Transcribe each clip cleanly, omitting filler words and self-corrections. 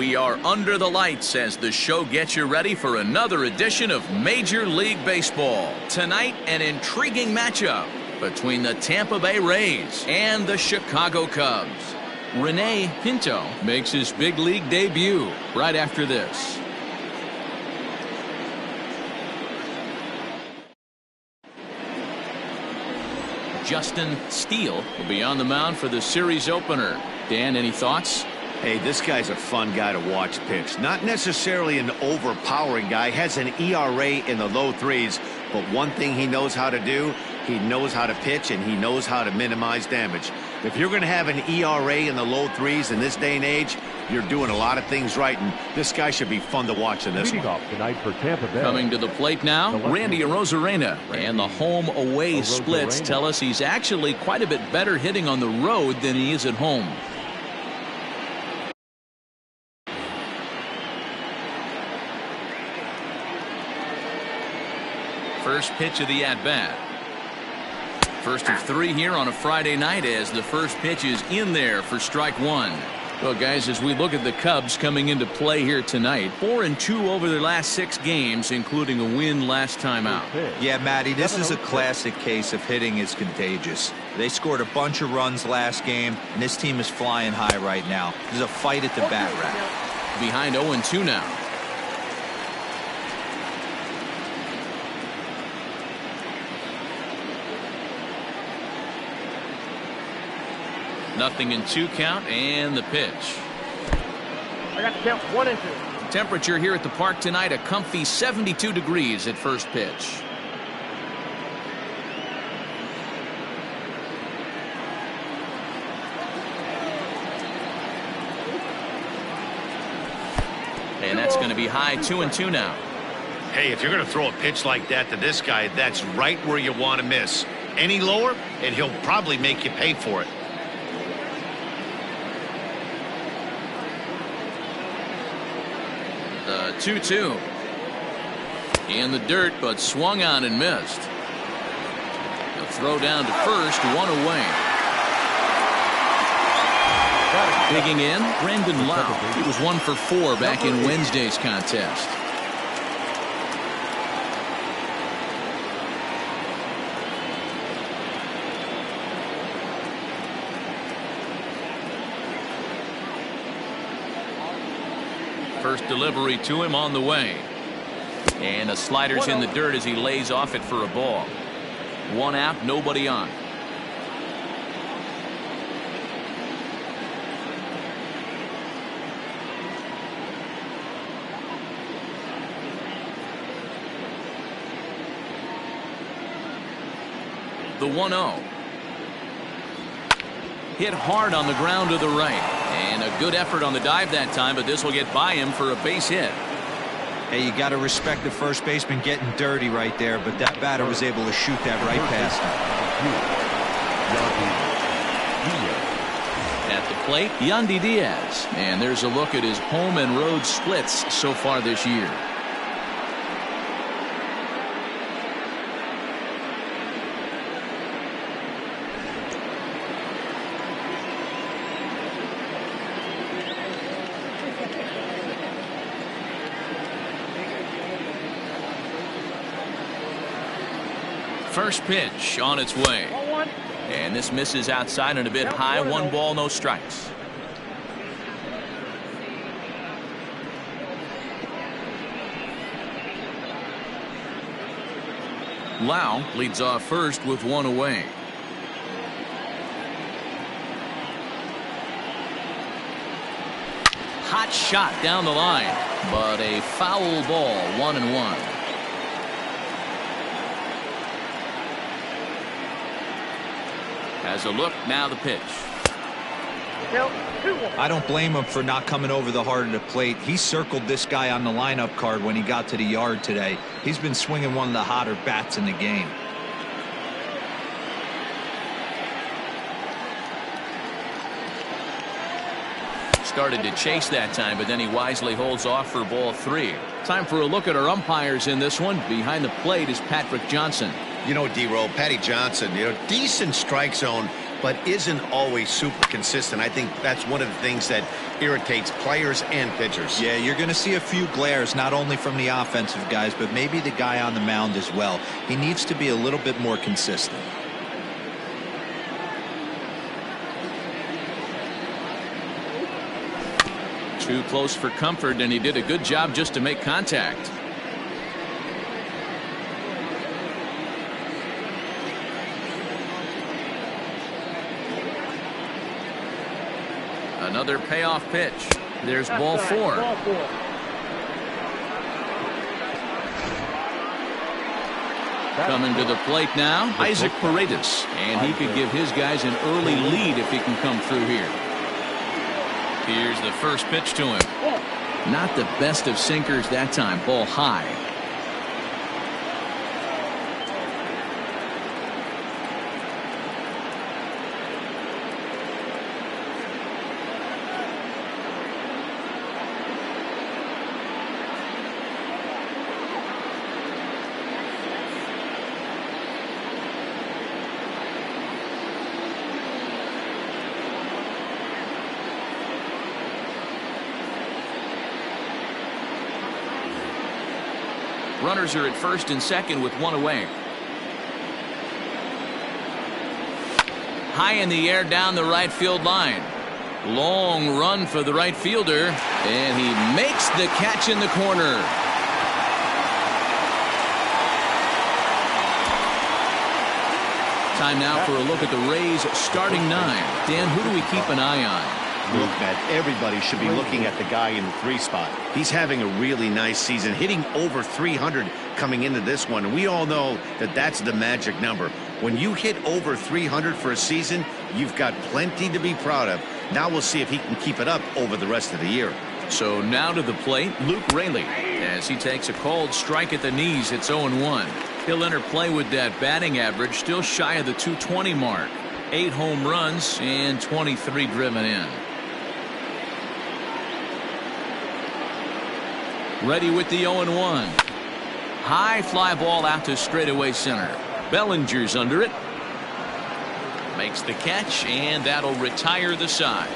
We are under the lights as the show gets you ready for another edition of Major League Baseball. Tonight, an intriguing matchup between the Tampa Bay Rays and the Chicago Cubs. Rene Pinto makes his big league debut right after this. Justin Steele will be on the mound for the series opener. Dan, any thoughts? Hey, this guy's a fun guy to watch pitch. Not necessarily an overpowering guy. Has an ERA in the low threes. But one thing he knows how to do, he knows how to pitch and he knows how to minimize damage. If you're going to have an ERA in the low threes in this day and age, you're doing a lot of things right. And this guy should be fun to watch in this one. Off tonight for Tampa Bay. Coming to the plate now, Randy Arozarena. And the home-away splits tell us he's actually quite a bit better hitting on the road than he is at home. First pitch of the at-bat. First of three here on a Friday night as the first pitch is in there for strike one. Well, guys, as we look at the Cubs coming into play here tonight, 4-2 over their last 6 games, including a win last time out. Yeah, Matty, this is a classic case of hitting is contagious. They scored a bunch of runs last game, and this team is flying high right now. There's a fight at the bat rack. Behind 0-2 now. Nothing in 2 count, and the pitch. I got the count 1-2. Temperature here at the park tonight, a comfy 72 degrees at first pitch. And that's going to be high 2-2 now. Hey, if you're going to throw a pitch like that to this guy, that's right where you want to miss. Any lower, and he'll probably make you pay for it. The 2-2 in the dirt, but swung on and missed. The throw down to first, one away. Digging in, Brandon Lau. He was 1 for 4 back in Wednesday's contest. First delivery to him on the way. And the slider's in the dirt as he lays off it for a ball. One out, nobody on. The 1-0. Hit hard on the ground to the right. And a good effort on the dive that time, but this will get by him for a base hit. Hey, you got to respect the first baseman getting dirty right there, but that batter was able to shoot that right past him. At the plate, Yandy Diaz. And there's a look at his home and road splits so far this year. First pitch on its way. And this misses outside and a bit high. 1 ball, no strikes. Lau leads off first with 1 away. Hot shot down the line, but a foul ball, 1-1. As a look, now the pitch. I don't blame him for not coming over the heart of the plate. He circled this guy on the lineup card when he got to the yard today. He's been swinging one of the hotter bats in the game. Started to chase that time, but then he wisely holds off for ball 3. Time for a look at our umpires in this one. Behind the plate is Patrick Johnson. You know, D-Roll, Patty Johnson, decent strike zone, but isn't always super consistent. I think that's one of the things that irritates players and pitchers. Yeah, you're going to see a few glares, not only from the offensive guys, but maybe the guy on the mound as well. He needs to be a little bit more consistent. Too close for comfort, and he did a good job just to make contact. Another payoff pitch. There's ball four. Coming to the plate now, Isaac Paredes, and he could give his guys an early lead if he can come through here. Here's the first pitch to him. Not the best of sinkers that time. Ball high. Runners are at first and second with one away. High in the air down the right field line. Long run for the right fielder, and he makes the catch in the corner. Time now for a look at the Rays starting nine. Dan, who do we keep an eye on? Look, Matt, everybody should be looking at the guy in the 3 spot. He's having a really nice season, hitting over 300 coming into this one. And we all know that that's the magic number. When you hit over 300 for a season, you've got plenty to be proud of. Now we'll see if he can keep it up over the rest of the year. So now to the plate, Luke Raley, as he takes a called strike at the knees. It's 0-1. He'll enter play with that batting average still shy of the 220 mark. 8 home runs and 23 driven in. Ready with the 0-1. High fly ball out to straightaway center. Bellinger's under it. Makes the catch, and that'll retire the side.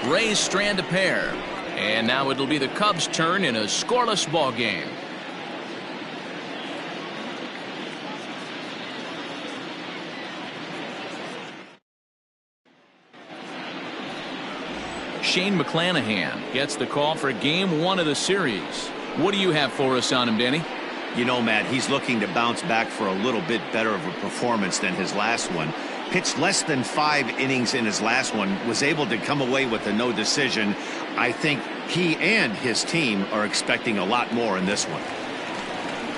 Rays strand a pair, and now it'll be the Cubs' turn in a scoreless ball game. Shane McClanahan gets the call for game 1 of the series. What do you have for us on him, Danny? You know, Matt, he's looking to bounce back for a little bit better of a performance than his last one. Pitched less than 5 innings in his last one, was able to come away with a no decision. I think he and his team are expecting a lot more in this one.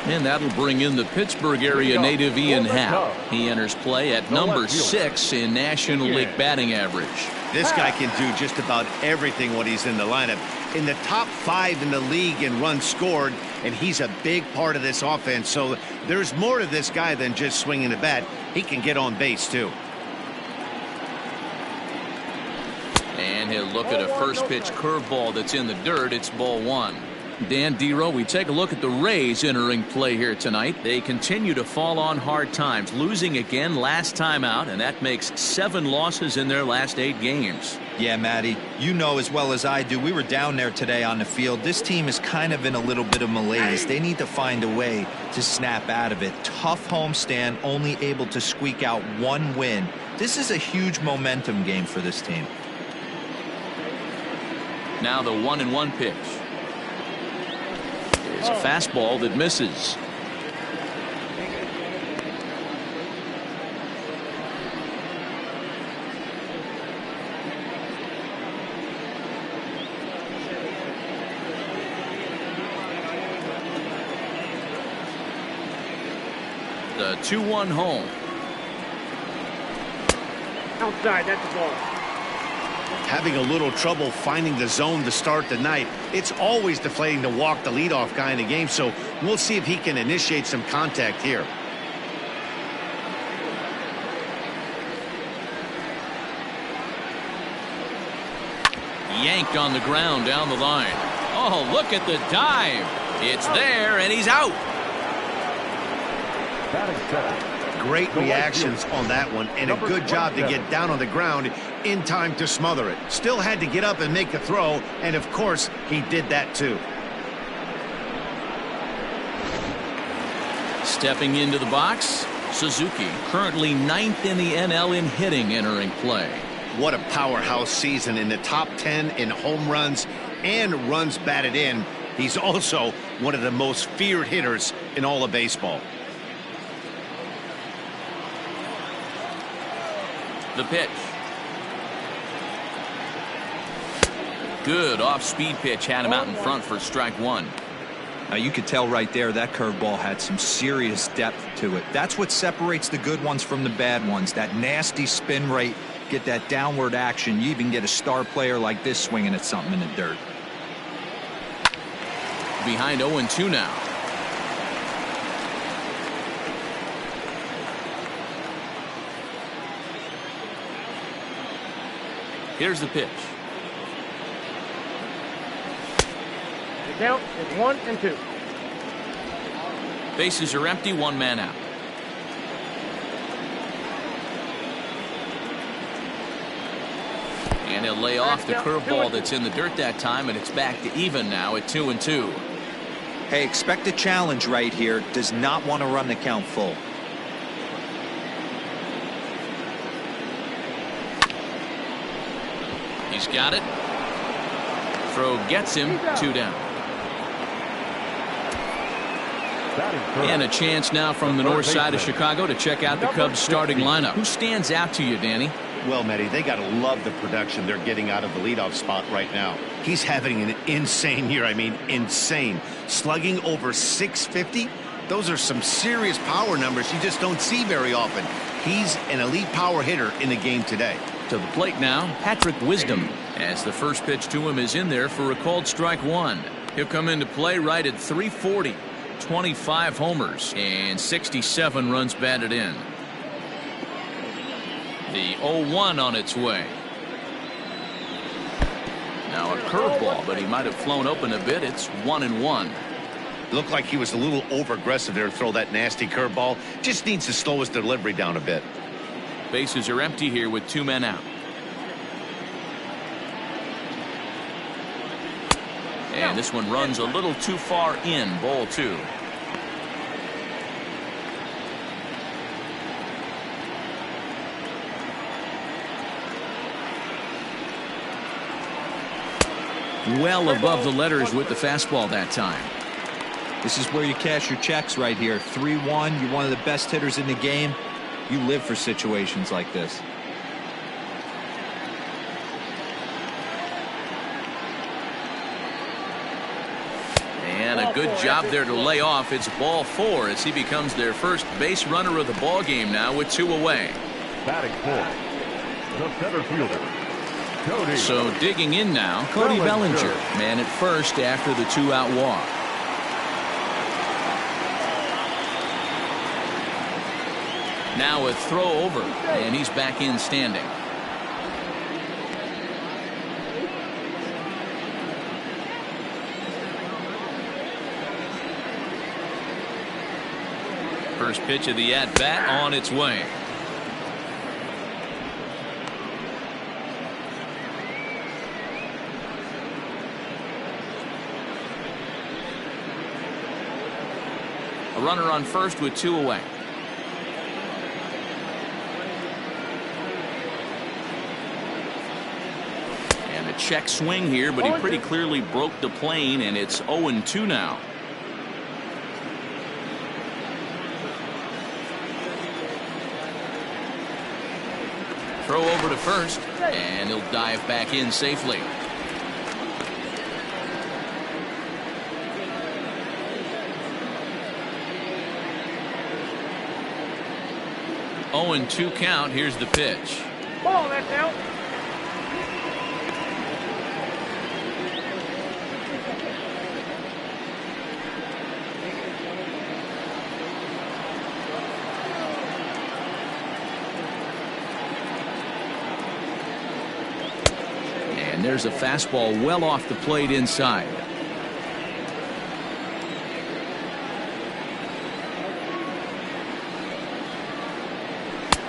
And that'll bring in the Pittsburgh area native Ian Happ. He enters play at number 6 in National League batting average. This guy can do just about everything when he's in the lineup. In the top 5 in the league in runs scored, and he's a big part of this offense. So there's more to this guy than just swinging the bat. He can get on base too. And he'll look at a first pitch curveball that's in the dirt. It's ball 1. Dan Dero, we take a look at the Rays entering play here tonight. They continue to fall on hard times, losing again last time out, and that makes 7 losses in their last 8 games. Yeah, Matty, you know as well as I do, we were down there today on the field. This team is kind of in a little bit of malaise. They need to find a way to snap out of it. Tough homestand, only able to squeak out 1 win. This is a huge momentum game for this team. Now the 1-1 pitch. It's a fastball that misses. The 2-1 home. Outside, that's the ball. Having a little trouble finding the zone to start the night. It's always deflating to walk the leadoff guy in the game, so we'll see if he can initiate some contact here. Yanked on the ground down the line. Oh, look at the dive. It's there, and he's out. great reactions on that one and a good job to get down on the ground in time to smother it. Still had to get up and make the throw, and of course, he did that too. Stepping into the box, Suzuki, currently 9th in the NL in hitting, entering play. What a powerhouse season, in the top 10 in home runs and runs batted in. He's also one of the most feared hitters in all of baseball. The pitch. Good off-speed pitch, had him out in front for strike one. Now you could tell right there that curveball had some serious depth to it. That's what separates the good ones from the bad ones. That nasty spin rate, get that downward action. You even get a star player like this swinging at something in the dirt. Behind 0-2 now. Here's the pitch. The count is 1-2. Bases are empty, one man out. And he'll lay off the curveball that's in the dirt that time, and it's back to even now at 2-2. Hey, expect a challenge right here. Does not want to run the count full. He's got it. Throw gets him, 2 down. And a chance now from the north side of Chicago to check out the Cubs starting lineup. Who stands out to you, Danny? Well, Matty, they got to love the production they're getting out of the leadoff spot right now. He's having an insane year. I mean, insane. Slugging over 650. Those are some serious power numbers you just don't see very often. He's an elite power hitter in the game today. To the plate now, Patrick Wisdom, as the first pitch to him is in there for a called strike one. He'll come into play right at 340. 25 homers and 67 runs batted in. The 0-1 on its way. Now a curveball, but he might have flown open a bit. It's 1-1. Looked like he was a little over aggressive there to throw that nasty curveball. Just needs to slow his delivery down a bit. Bases are empty here with 2 men out. And this one runs a little too far in, ball 2. Well above the letters with the fastball that time. This is where you cash your checks right here. 3-1. You're one of the best hitters in the game. You live for situations like this. And a good job there to lay off. It's ball 4 as he becomes their first base runner of the ball game now with 2 away. Batting fourth, the center fielder, Cody. So digging in now, Cody Bellinger, man at first after the 2-out walk. Now a throw over, and he's back in standing. First pitch of the at-bat on its way. A runner on first with 2 away. And a check swing here, but he pretty clearly broke the plane, and it's 0-2 now. Throw over to first, and he'll dive back in safely. Oh, and 2 count. Here's the pitch. Ball, that's out. And there's a fastball well off the plate inside.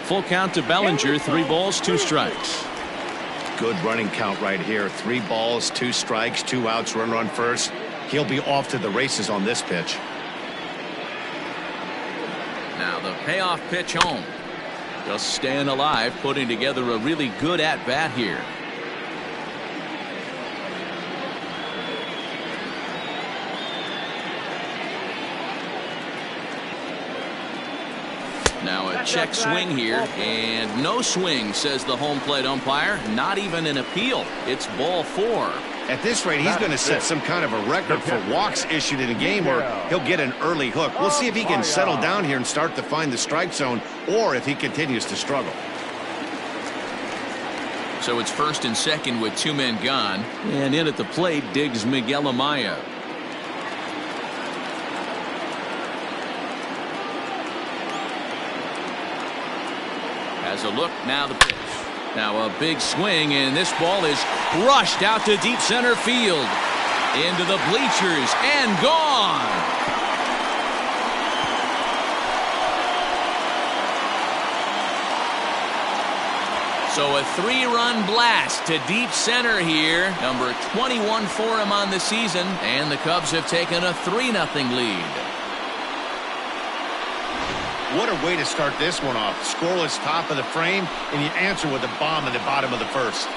Full count to Bellinger, 3 balls, 2 strikes. Good running count right here. 3 balls, 2 strikes, 2 outs, runner on first. He'll be off to the races on this pitch. Now the payoff pitch home. Just staying alive, putting together a really good at-bat here. Now a check swing here, and no swing, says the home plate umpire. Not even an appeal. It's ball 4. At this rate, he's going to set some kind of a record for walks issued in a game, or he'll get an early hook. We'll see if he can settle down here and start to find the strike zone, or if he continues to struggle. So it's first and second with 2 men gone, and in at the plate digs Miguel Amaya. Has a look, now the pitch. Now a big swing, and this ball is crushed out to deep center field. Into the bleachers and gone. So a 3-run blast to deep center here. Number 21 for him on the season, and the Cubs have taken a 3-0 lead. What a way to start this one off. Scoreless top of the frame, and you answer with a bomb in the bottom of the first.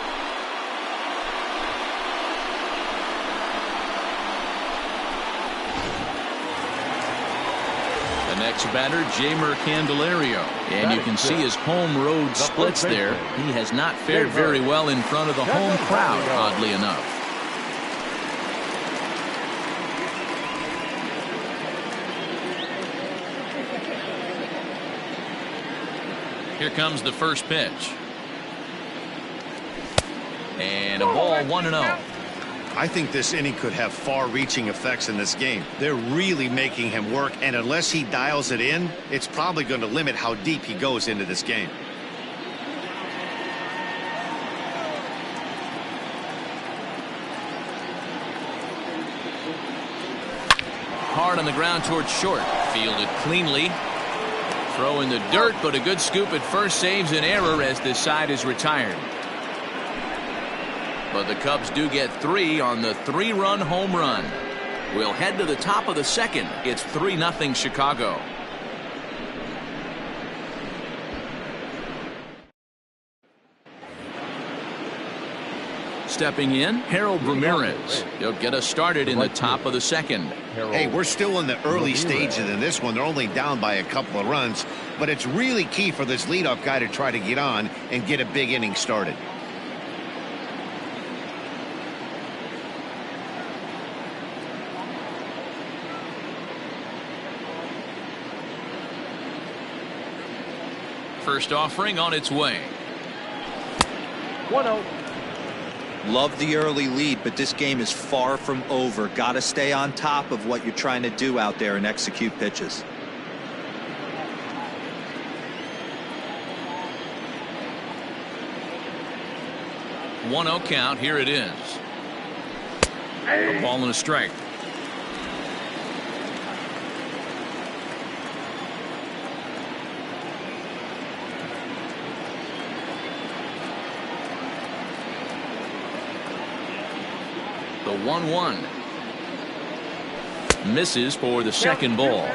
The next batter, Jamer Candelario. And you can see his home road splits there. He has not fared very well in front of the home crowd, oddly enough. Here comes the first pitch. And a ball, 1-0. I think this inning could have far-reaching effects in this game. They're really making him work, and unless he dials it in, it's probably going to limit how deep he goes into this game. Hard on the ground towards short. Fielded cleanly. Throw in the dirt, but a good scoop at first saves an error as this side is retired. But the Cubs do get 3 on the 3-run home run. We'll head to the top of the second. It's 3-0 Chicago. Stepping in, Harold Ramirez. He'll get us started in the top of the second. Hey, we're still in the early stages in this one. They're only down by a couple of runs, but it's really key for this leadoff guy to try to get on and get a big inning started. First offering on its way. 1-0. Love the early lead, but this game is far from over. Got to stay on top of what you're trying to do out there and execute pitches. Hey. 1-0 count. Here it is. A ball and a strike. The 1-1 misses for the second ball.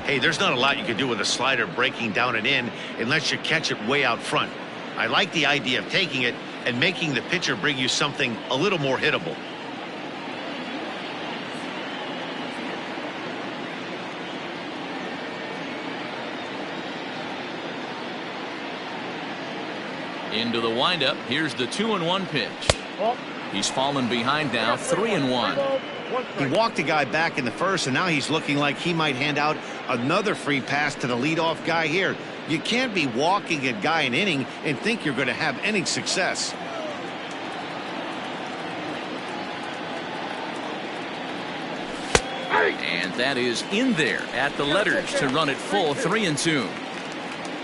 Hey, there's not a lot you can do with a slider breaking down and in unless you catch it way out front. I like the idea of taking it and making the pitcher bring you something a little more hittable. Into the windup. Here's the 2-1 pitch. He's fallen behind now, 3-1. He walked a guy back in the first, and now he's looking like he might hand out another free pass to the leadoff guy here. You can't be walking a guy an inning and think you're going to have any success. And that is in there at the letters to run it full, 3-2.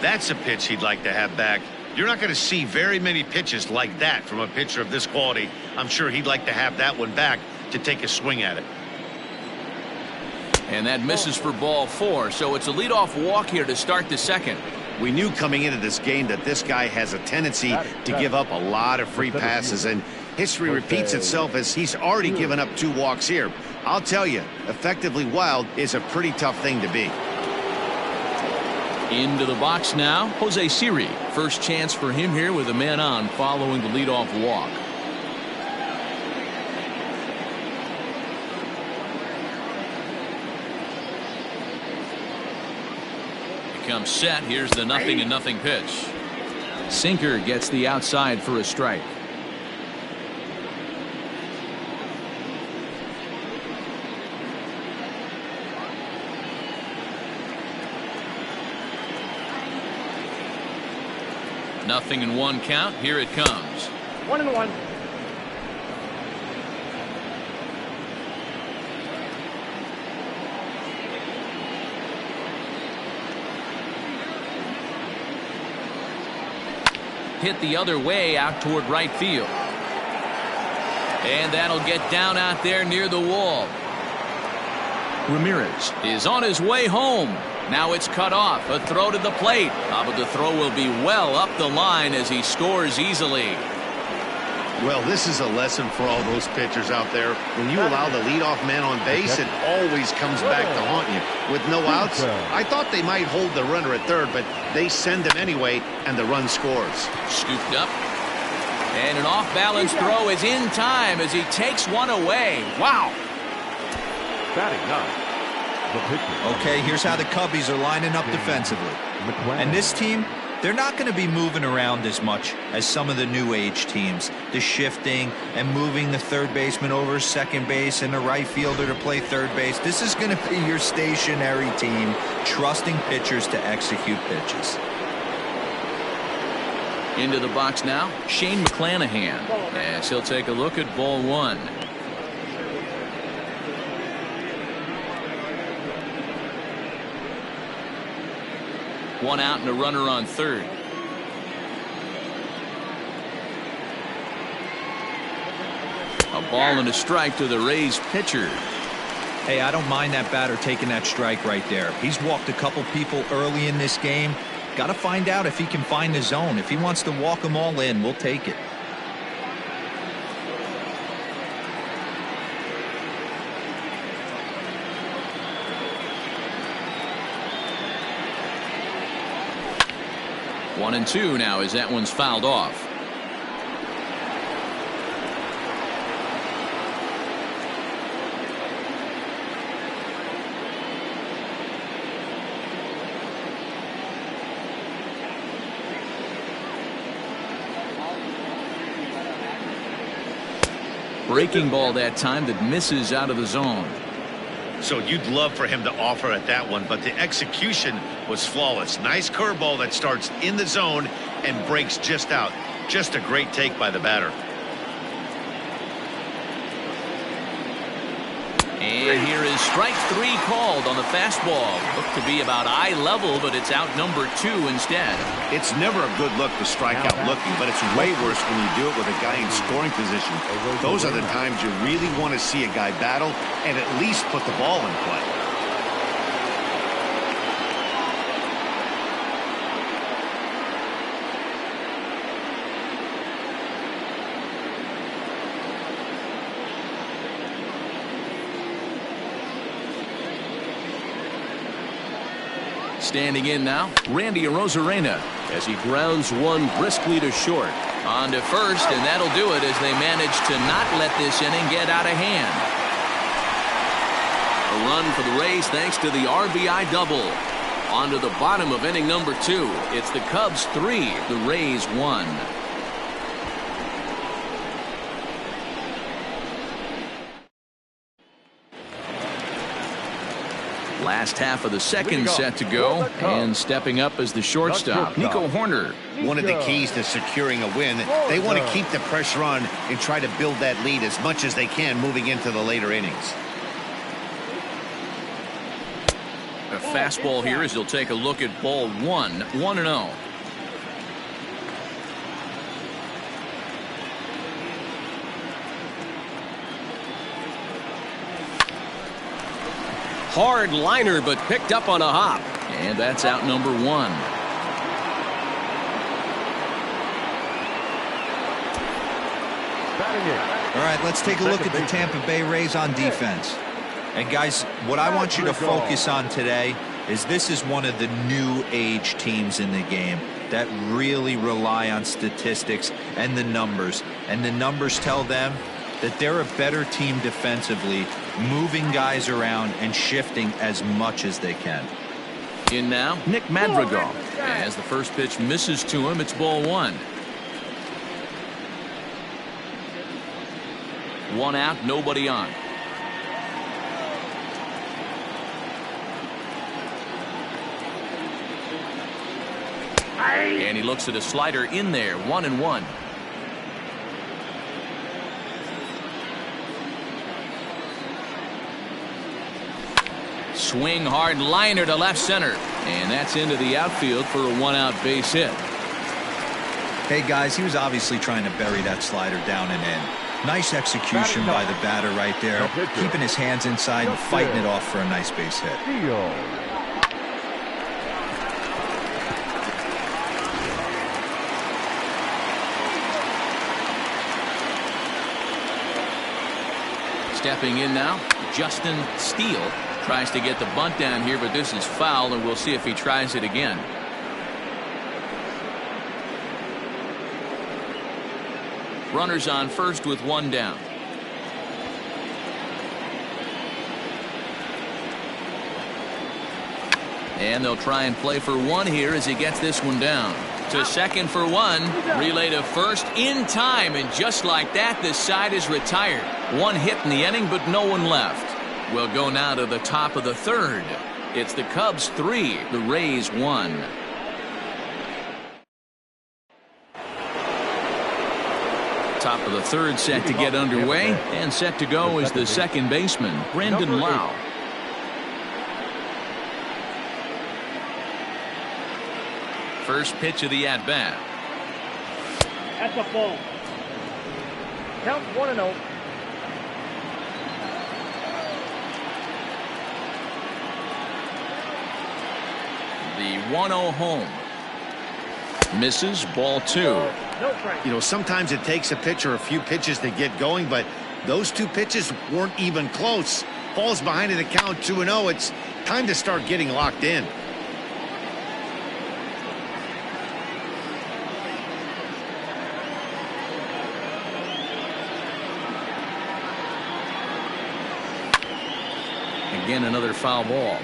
That's a pitch he'd like to have back. You're not going to see very many pitches like that from a pitcher of this quality. I'm sure he'd like to have that one back to take a swing at it. And that misses for ball 4, so it's a leadoff walk here to start the second. We knew coming into this game that this guy has a tendency to give up a lot of free passes, and history repeats itself as he's already given up 2 walks here. I'll tell you, effectively wild is a pretty tough thing to be. Into the box now, Jose Siri. First chance for him here with a man on following the leadoff walk. Comes set. Here's the 0-0 pitch. Sinker gets the outside for a strike. Nothing in 1 count. Here it comes. 1-1. Hit the other way out toward right field. And that'll get down out there near the wall. Ramirez is on his way home. Now it's cut off. A throw to the plate. But the throw will be well up the line as he scores easily. Well, this is a lesson for all those pitchers out there. When you allow the leadoff man on base, it always comes back to haunt you. With no outs, I thought they might hold the runner at third, but they send him anyway, and the run scores. Scooped up. And an off-balance throw is in time as he takes one away. Wow. Batting 9, the pitcher. Okay, here's how the Cubbies are lining up defensively. And this team, they're not going to be moving around as much as some of the new age teams. The shifting and moving the third baseman over second base and the right fielder to play third base. This is going to be your stationary team, trusting pitchers to execute pitches. Into the box now, Shane McClanahan. As he'll take a look at ball 1. One out and a runner on third. A ball and a strike to the Rays pitcher. Hey, I don't mind that batter taking that strike right there. He's walked a couple people early in this game. Got to find out if he can find the zone. If he wants to walk them all in, we'll take it. One and two now as that one's fouled off. Breaking ball that time that misses out of the zone. So you'd love for him to offer at that one, but the execution was flawless. Nice curveball that starts in the zone and breaks just out. Just a great take by the batter. And here is strike 3 called on the fastball. Looked to be about eye level, but it's out number 2 instead. It's never a good look to strike out looking, but it's way worse when you do it with a guy in scoring position. Those are the times you really want to see a guy battle and at least put the ball in play. Standing in now, Randy Arozarena as he grounds one briskly to short. On to first, and that'll do it as they manage to not let this inning get out of hand. A run for the Rays thanks to the RBI double. On to the bottom of inning number 2. It's the Cubs 3, the Rays 1. Last half of the second set to go, and stepping up as the shortstop, Nico Horner. One of the keys to securing a win, they want to keep the pressure on and try to build that lead as much as they can moving into the later innings. A fastball here as he'll take a look at ball 1, 1-0. Hard liner, but picked up on a hop. And that's out number 1. Batting it. All right, let's take a look at the Tampa Bay Rays on defense. And guys, what I want you to focus on today is this is one of the new age teams in the game that really rely on statistics and the numbers. And the numbers tell them that they're a better team defensively, moving guys around and shifting as much as they can. In now, Nick Madrigal. As the first pitch misses to him, it's ball one. One out, nobody on. And he looks at a slider in there, 1-1. Swing hard liner to left center. And that's into the outfield for a one-out base hit. Hey guys, he was obviously trying to bury that slider down and in. Nice execution by the batter right there, keeping his hands inside and fighting it off for a nice base hit. Steele. Stepping in now, Justin Steele tries to get the bunt down here, but this is foul, and we'll see if he tries it again. Runners on first with one down. And they'll try and play for one here as he gets this one down. To second for one. Relay to first in time, and just like that, this side is retired. One hit in the inning, but no one left. We'll go now to the top of the third. It's the Cubs 3, the Rays 1. Top of the third set to get underway, and set to go is the second baseman, Brandon Lau. First pitch of the at-bat. That's a ball. Count 1-0. The 1-0 home. Misses, ball two. You know, sometimes it takes a pitcher a few pitches to get going, but those two pitches weren't even close. Falls behind in the count 2-0. It's time to start getting locked in. Again, another foul ball.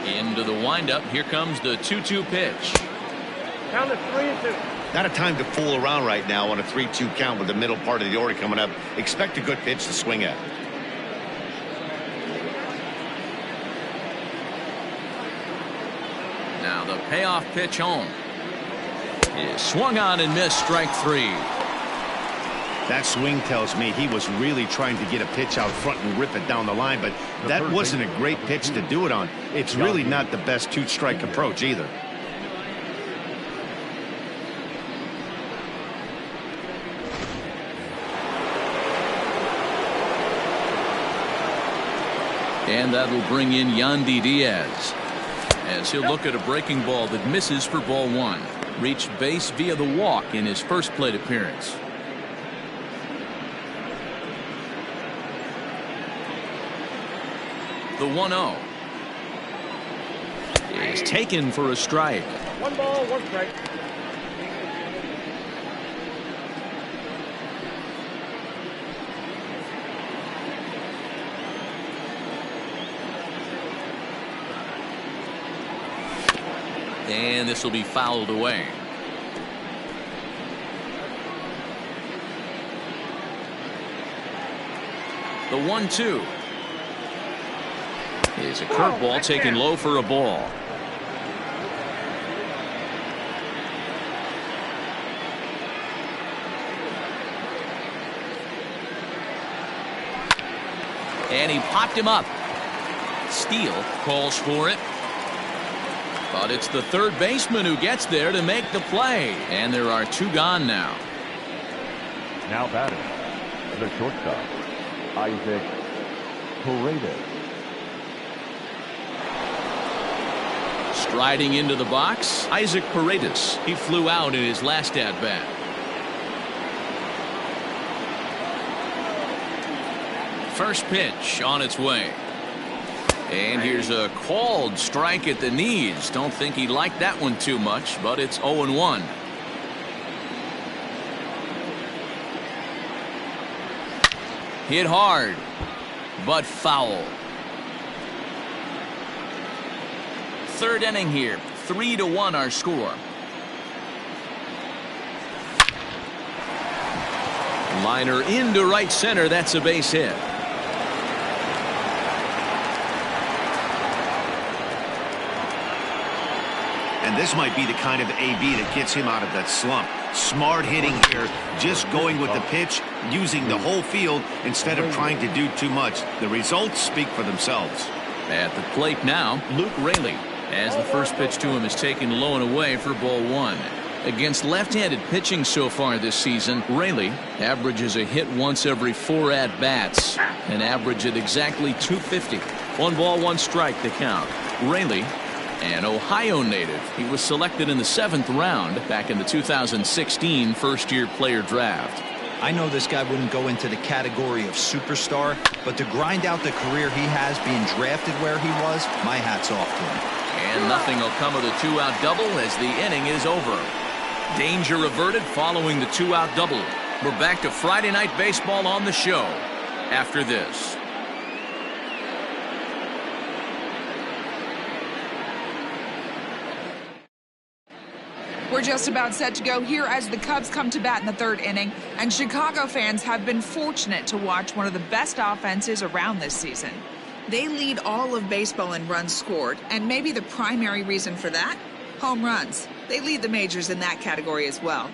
Into the windup. Here comes the 2-2 pitch. Count is 3-2. Not a time to fool around right now on a 3-2 count with the middle part of the order coming up. Expect a good pitch to swing at. Now the payoff pitch home is swung on and missed, strike three. That swing tells me he was really trying to get a pitch out front and rip it down the line, but that wasn't a great pitch to do it on. It's really not the best two-strike approach either. And that will bring in Yandy Diaz as he'll look at a breaking ball that misses for ball one. Reached base via the walk in his first plate appearance. The 1-0 is taken for a strike. 1 ball, 1 strike. And this will be fouled away. The 1-2 is a curveball taken low for a ball. And he popped him up. Steele calls for it. But it's the third baseman who gets there to make the play. And there are two gone now. Now batting, the shortstop, Isaac Paredes. Striding into the box, Isaac Paredes. He flew out in his last at-bat. First pitch on its way. And here's a called strike at the knees. Don't think he liked that one too much, but it's 0-1. Hit hard, but foul. Third inning here. 3-1 our score. Liner into right center. That's a base hit. And this might be the kind of AB that gets him out of that slump. Smart hitting here, just going with the pitch, using the whole field instead of trying to do too much. The results speak for themselves. At the plate now, Luke Raley, as the first pitch to him is taken low and away for ball one. Against left-handed pitching so far this season, Raley averages a hit once every 4 at-bats, an average at exactly 250. 1 ball, 1 strike to count. Raley, an Ohio native. He was selected in the 7th round back in the 2016 first-year player draft. I know this guy wouldn't go into the category of superstar, but to grind out the career he has being drafted where he was, my hat's off to him. And nothing will come of the 2-out double as the inning is over. Danger averted following the 2-out double. We're back to Friday Night Baseball on the show after this. We're just about set to go here as the Cubs come to bat in the 3rd inning, and Chicago fans have been fortunate to watch one of the best offenses around this season. They lead all of baseball in runs scored, and maybe the primary reason for that? Home runs. They lead the majors in that category as well.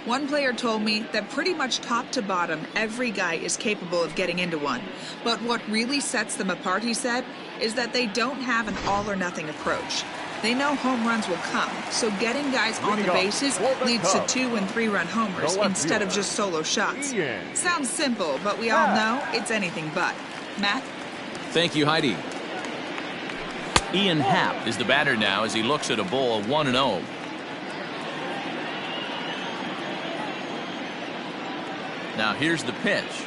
One player told me that pretty much top to bottom, every guy is capable of getting into one. But what really sets them apart, he said, is that they don't have an all-or-nothing approach. They know home runs will come, so getting guys on the bases leads to 2- and 3-run homers instead of just solo shots. Sounds simple, but we all know it's anything but. Matt? Thank you, Heidi. Ian Happ is the batter now as he looks at a ball of 1-0. Now here's the pitch.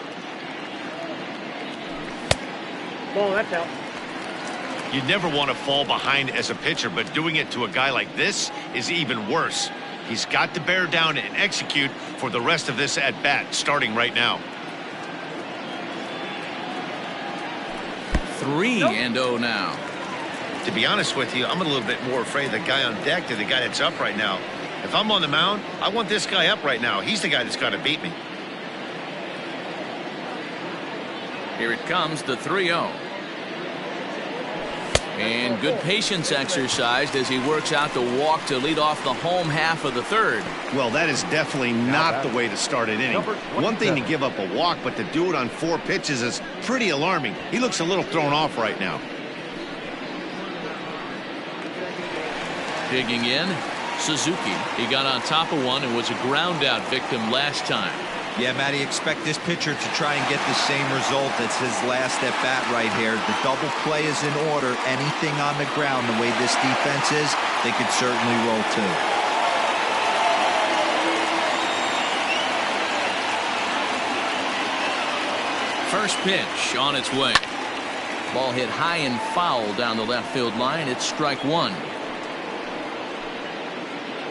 Ball, that's out. You never want to fall behind as a pitcher, but doing it to a guy like this is even worse. He's got to bear down and execute for the rest of this at-bat, starting right now. 3-0 now. To be honest with you, I'm a little bit more afraid of the guy on deck than the guy that's up right now. If I'm on the mound, I want this guy up right now. He's the guy that's got to beat me. Here it comes, the 3-0. And good patience exercised as he works out the walk to lead off the home half of the 3rd. Well, that is definitely not the way to start an inning. One thing to give up a walk, but to do it on 4 pitches is pretty alarming. He looks a little thrown off right now. Digging in, Suzuki. He got on top of one and was a ground out victim last time. Yeah, Matty, expect this pitcher to try and get the same result as his last at bat right here. The double play is in order. Anything on the ground, the way this defense is, they could certainly roll too. First pitch on its way. Ball hit high and foul down the left field line. It's strike 1.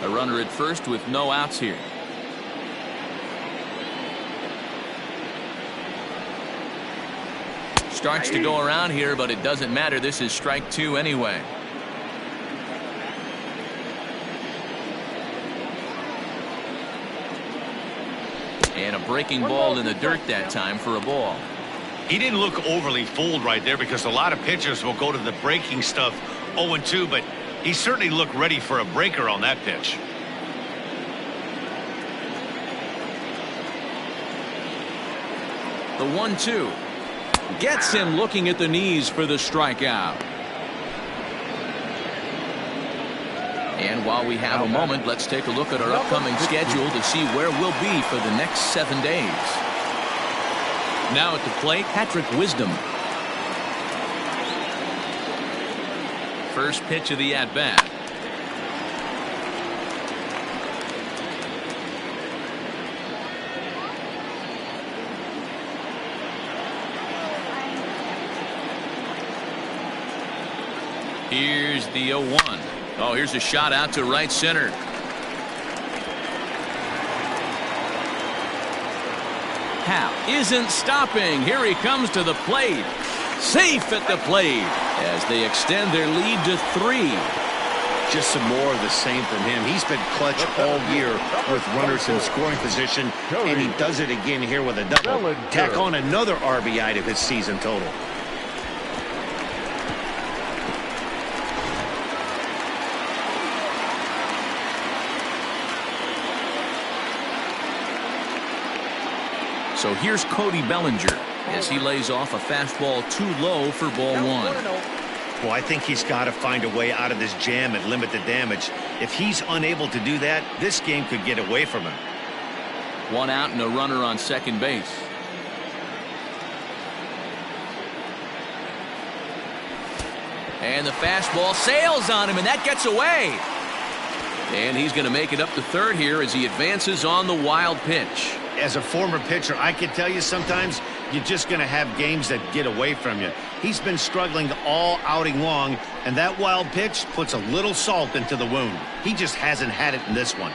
A runner at first with no outs here. Starts to go around here, but it doesn't matter. This is strike 2 anyway. And a breaking ball in the dirt that time for a ball. He didn't look overly fooled right there because a lot of pitchers will go to the breaking stuff 0-2, but he certainly looked ready for a breaker on that pitch. The 1-2 gets him looking at the knees for the strikeout. And while we have a moment, let's take a look at our upcoming schedule to see where we'll be for the next 7 days. Now at the plate, Patrick Wisdom. First pitch of the at-bat. Here's the 0-1. Oh, here's a shot out to right center. Hap isn't stopping. Here he comes to the plate. Safe at the plate as they extend their lead to 3. Just some more of the same from him. He's been clutch all year with runners in scoring position, and he does it again here with a double. Tack on another RBI to his season total. So here's Cody Bellinger as he lays off a fastball too low for ball 1. Well, I think he's got to find a way out of this jam and limit the damage. If he's unable to do that, this game could get away from him. 1 out and a runner on second base. And the fastball sails on him, and that gets away. And he's going to make it up to third here as he advances on the wild pitch. As a former pitcher, I can tell you sometimes you're just going to have games that get away from you. He's been struggling all outing long, and that wild pitch puts a little salt into the wound. He just hasn't had it in this one.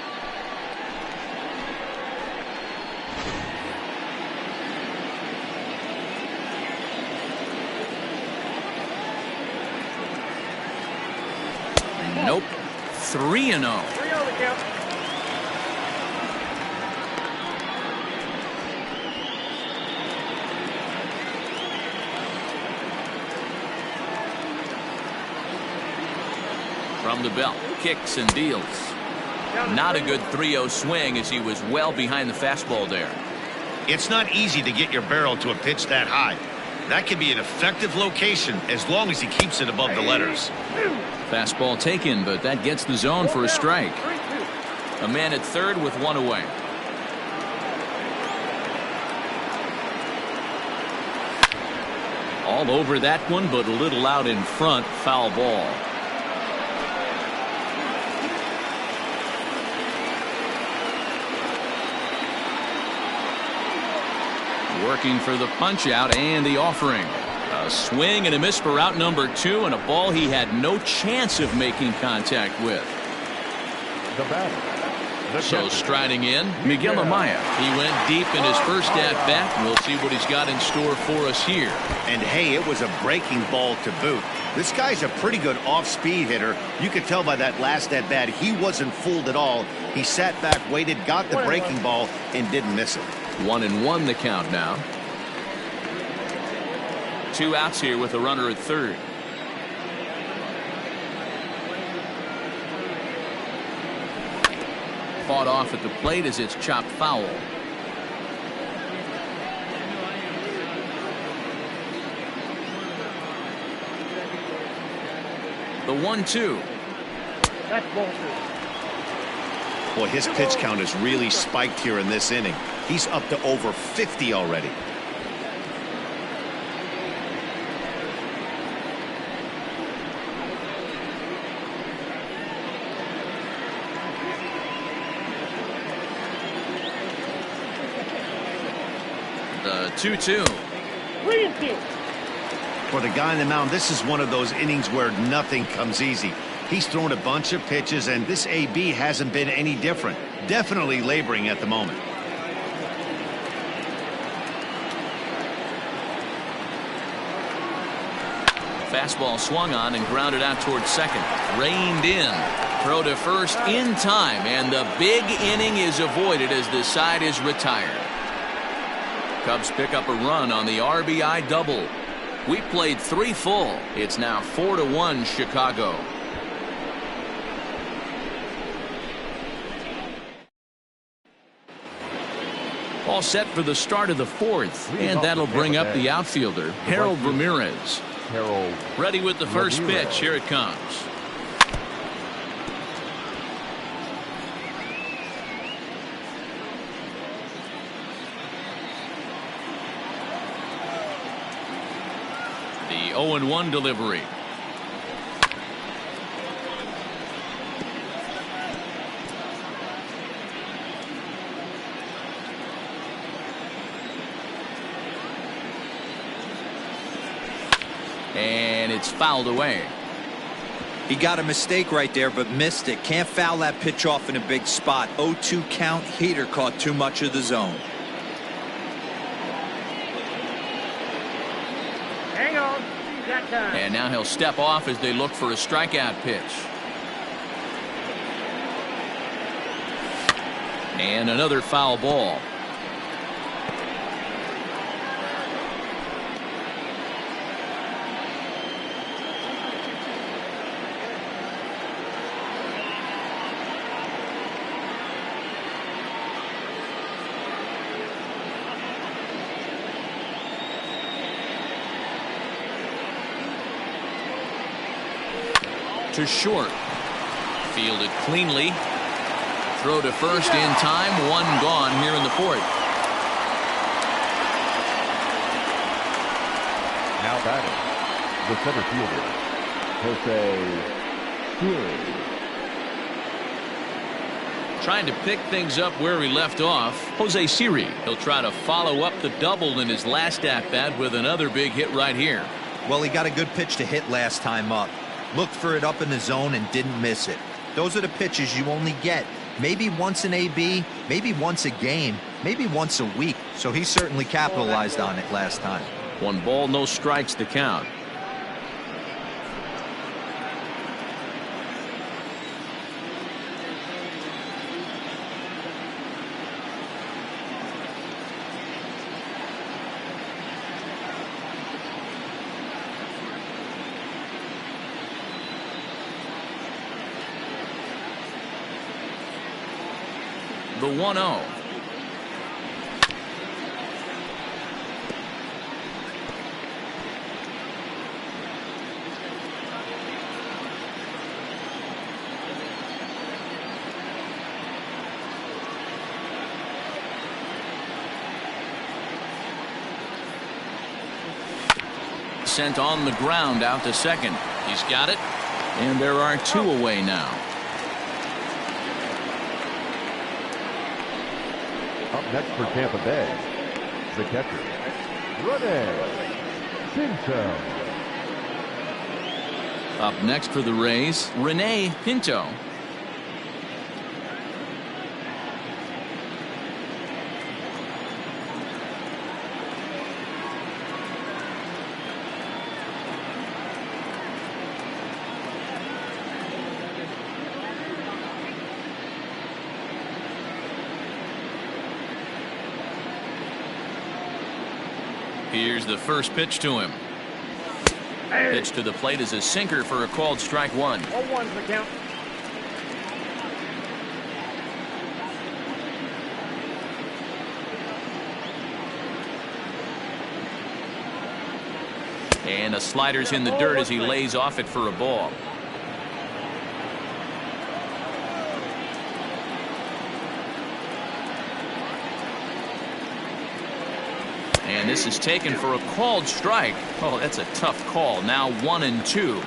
Nope. 3-0. 3-0 the count. From the belt, kicks and deals. Not a good 3-0 swing as he was well behind the fastball there. It's not easy to get your barrel to a pitch that high. That can be an effective location as long as he keeps it above the letters. Fastball taken, but that gets the zone for a strike. A man at third with 1 away. All over that one, but a little out in front. Foul ball. Working for the punch out and the offering. A swing and a miss for out number 2, and a ball he had no chance of making contact with. The batter. So striding in, Miguel Amaya. He went deep in his first at-bat. We'll see what he's got in store for us here. And hey, it was a breaking ball to boot. This guy's a pretty good off-speed hitter. You could tell by that last at-bat he wasn't fooled at all. He sat back, waited, got the breaking ball, and didn't miss it. 1-1 the count now. 2 outs here with a runner at third. Fought off at the plate as it's chopped foul. The 1-2. That's ball 2. Boy, his pitch count has really spiked here in this inning. He's up to over 50 already. The 2-2. 3-2. For the guy on the mound, this is one of those innings where nothing comes easy. He's thrown a bunch of pitches, and this AB hasn't been any different. Definitely laboring at the moment. Fastball swung on and grounded out towards second. Reined in. Throw to first in time, and the big inning is avoided as the side is retired. Cubs pick up a run on the RBI double. We played 3 full. It's now 4-1 Chicago. All set for the start of the 4th, and that'll bring up the outfielder, Harold Ramirez. Harold. Ready with the first pitch. Here it comes. The 0-1 delivery. And it's fouled away. He got a mistake right there, but missed it. Can't foul that pitch off in a big spot. 0-2 count. Heater caught too much of the zone. Hang on. Got time. And now he'll step off as they look for a strikeout pitch. And another foul ball. To short. Fielded cleanly. Throw to first in time. One gone here in the fourth. Now batting, the center fielder, Jose Steele. Trying to pick things up where he left off. Jose Siri. He'll try to follow up the double in his last at-bat with another big hit right here. Well, he got a good pitch to hit last time up. Looked for it up in the zone and didn't miss it. Those are the pitches you only get maybe once in AB, maybe once a game, maybe once a week. So he certainly capitalized on it last time. 1 ball, no strikes to count. The 1-0. Sent on the ground out to second. He's got it. And there are 2 away now. Up next for Tampa Bay, the catcher, Pinto. Up next for the Rays, Rene Pinto. Here's the first pitch to him. Pitch to the plate is a sinker for a called strike 1. 0-1's the count. And a slider's in the dirt as he lays off it for a ball. And this is taken for a called strike. Oh, that's a tough call. Now 1-2.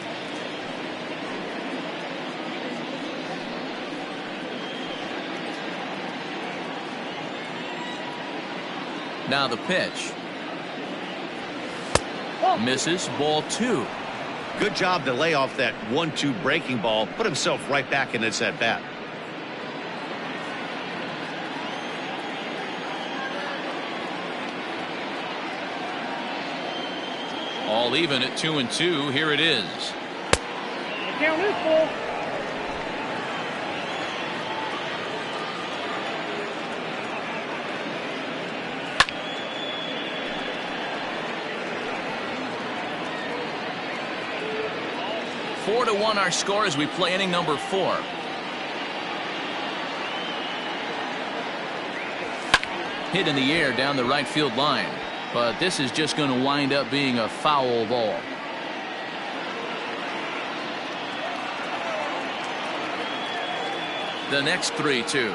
Now the pitch. Misses. Ball 2. Good job to lay off that 1-2 breaking ball. Put himself right back in this at bat. All even at 2-2. Here it is. The count is full. Four to 1 our score as we play inning number 4. Hit in the air down the right field line. But this is just going to wind up being a foul ball. The next 3-2.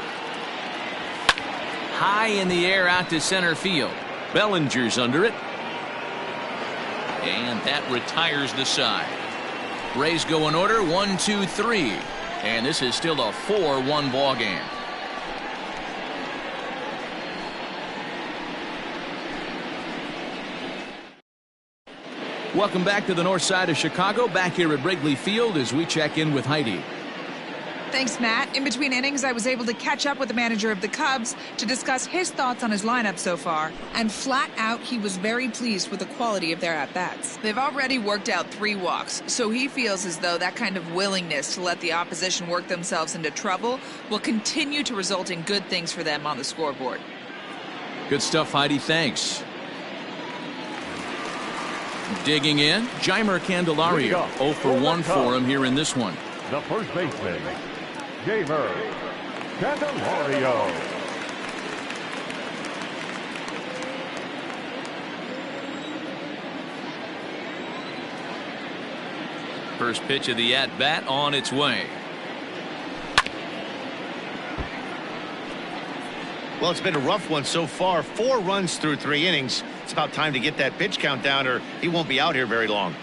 High in the air out to center field. Bellinger's under it. And that retires the side. Rays go in order 1, 2, 3. And this is still a 4-1 ball game. Welcome back to the north side of Chicago, back here at Wrigley Field as we check in with Heidi. Thanks, Matt. In between innings, I was able to catch up with the manager of the Cubs to discuss his thoughts on his lineup so far. And flat out, he was very pleased with the quality of their at-bats. They've already worked out 3 walks, so he feels as though that kind of willingness to let the opposition work themselves into trouble will continue to result in good things for them on the scoreboard. Good stuff, Heidi. Thanks. Digging in, Jeimer Candelario. 0 for 1 for him here in this one. The first baseman, Jeimer Candelario. First pitch of the at-bat on its way. Well, it's been a rough one so far. 4 runs through 3 innings. It's about time to get that pitch count down or he won't be out here very long.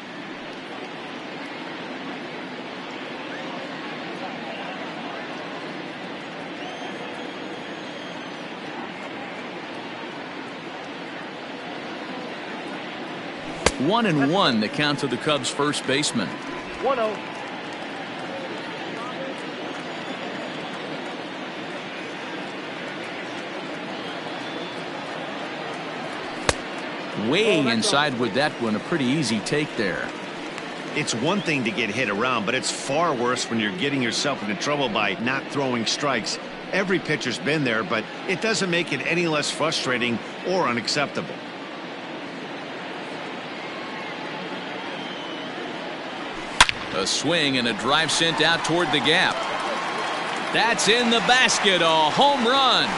One and one, the count to the Cubs' first baseman. 1-0. Way inside with that one, a pretty easy take there. It's one thing to get hit around, but it's far worse when you're getting yourself into trouble by not throwing strikes. Every pitcher's been there, but it doesn't make it any less frustrating or unacceptable. A swing and a drive sent out toward the gap. That's in the basket, a home run.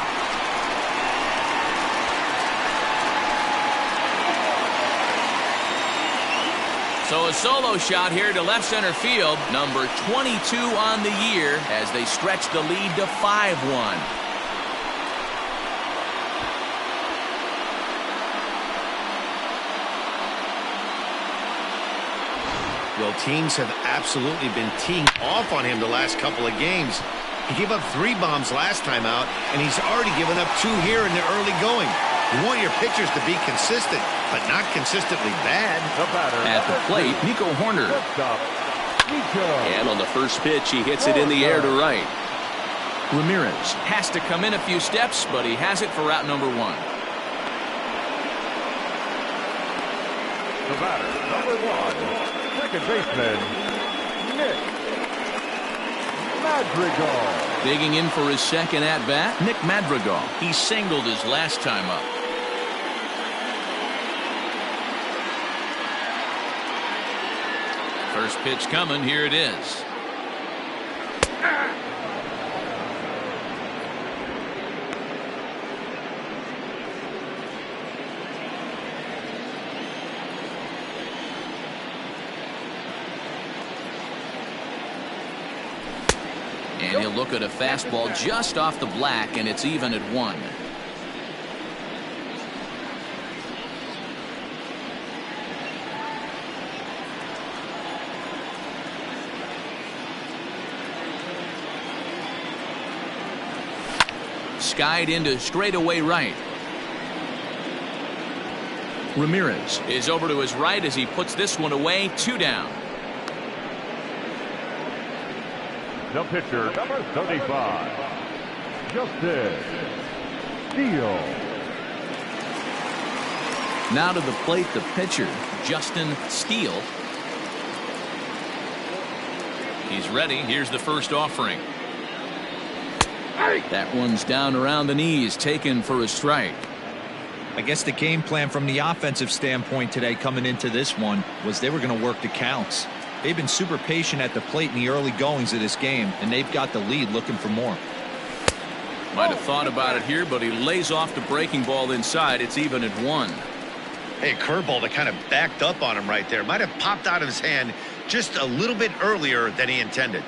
So a solo shot here to left center field, number 22 on the year as they stretch the lead to 5-1. Well, teams have absolutely been teeing off on him the last couple of games. He gave up 3 bombs last time out, and he's already given up 2 here in the early going. You want your pitchers to be consistent, but not consistently bad. At the plate, Nico Horner. And on the first pitch, he hits it in the air to right. Ramirez has to come in a few steps, but he has it for out number 1. The batter, number 1. Second baseman, Nick Madrigal. Digging in for his second at-bat, Nick Madrigal. He singled his last time up. First pitch coming, here it is. And he'll look at a fastball just off the black, and it's even at 1. Skied into straightaway right. Ramirez is over to his right as he puts this one away. 2 down. The pitcher, number 35, Justin Steele. Now to the plate, the pitcher, Justin Steele. He's ready. Here's the first offering. That one's down around the knees, taken for a strike. I guess the game plan from the offensive standpoint today coming into this one was they were going to work the counts. They've been super patient at the plate in the early goings of this game, and they've got the lead looking for more. Might have thought about it here, but he lays off the breaking ball inside. It's even at 1. Hey, curveball that kind of backed up on him right there. Might have popped out of his hand just a little bit earlier than he intended.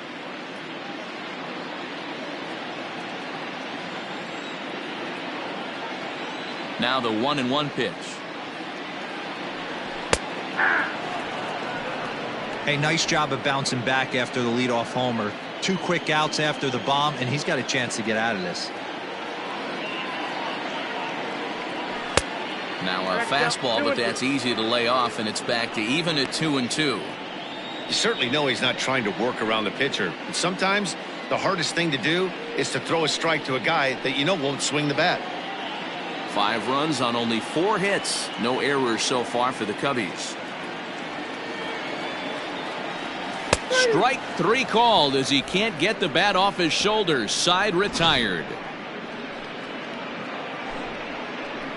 Now the 1-1 pitch. Hey, nice job of bouncing back after the leadoff homer. 2 quick outs after the bomb, and he's got a chance to get out of this. Now a fastball, but that's easy to lay off, and it's back to even at 2-2. You certainly know he's not trying to work around the pitcher. But sometimes the hardest thing to do is to throw a strike to a guy that you know won't swing the bat. 5 runs on only 4 hits. No errors so far for the Cubbies. Strike 3 called as he can't get the bat off his shoulders. Side retired.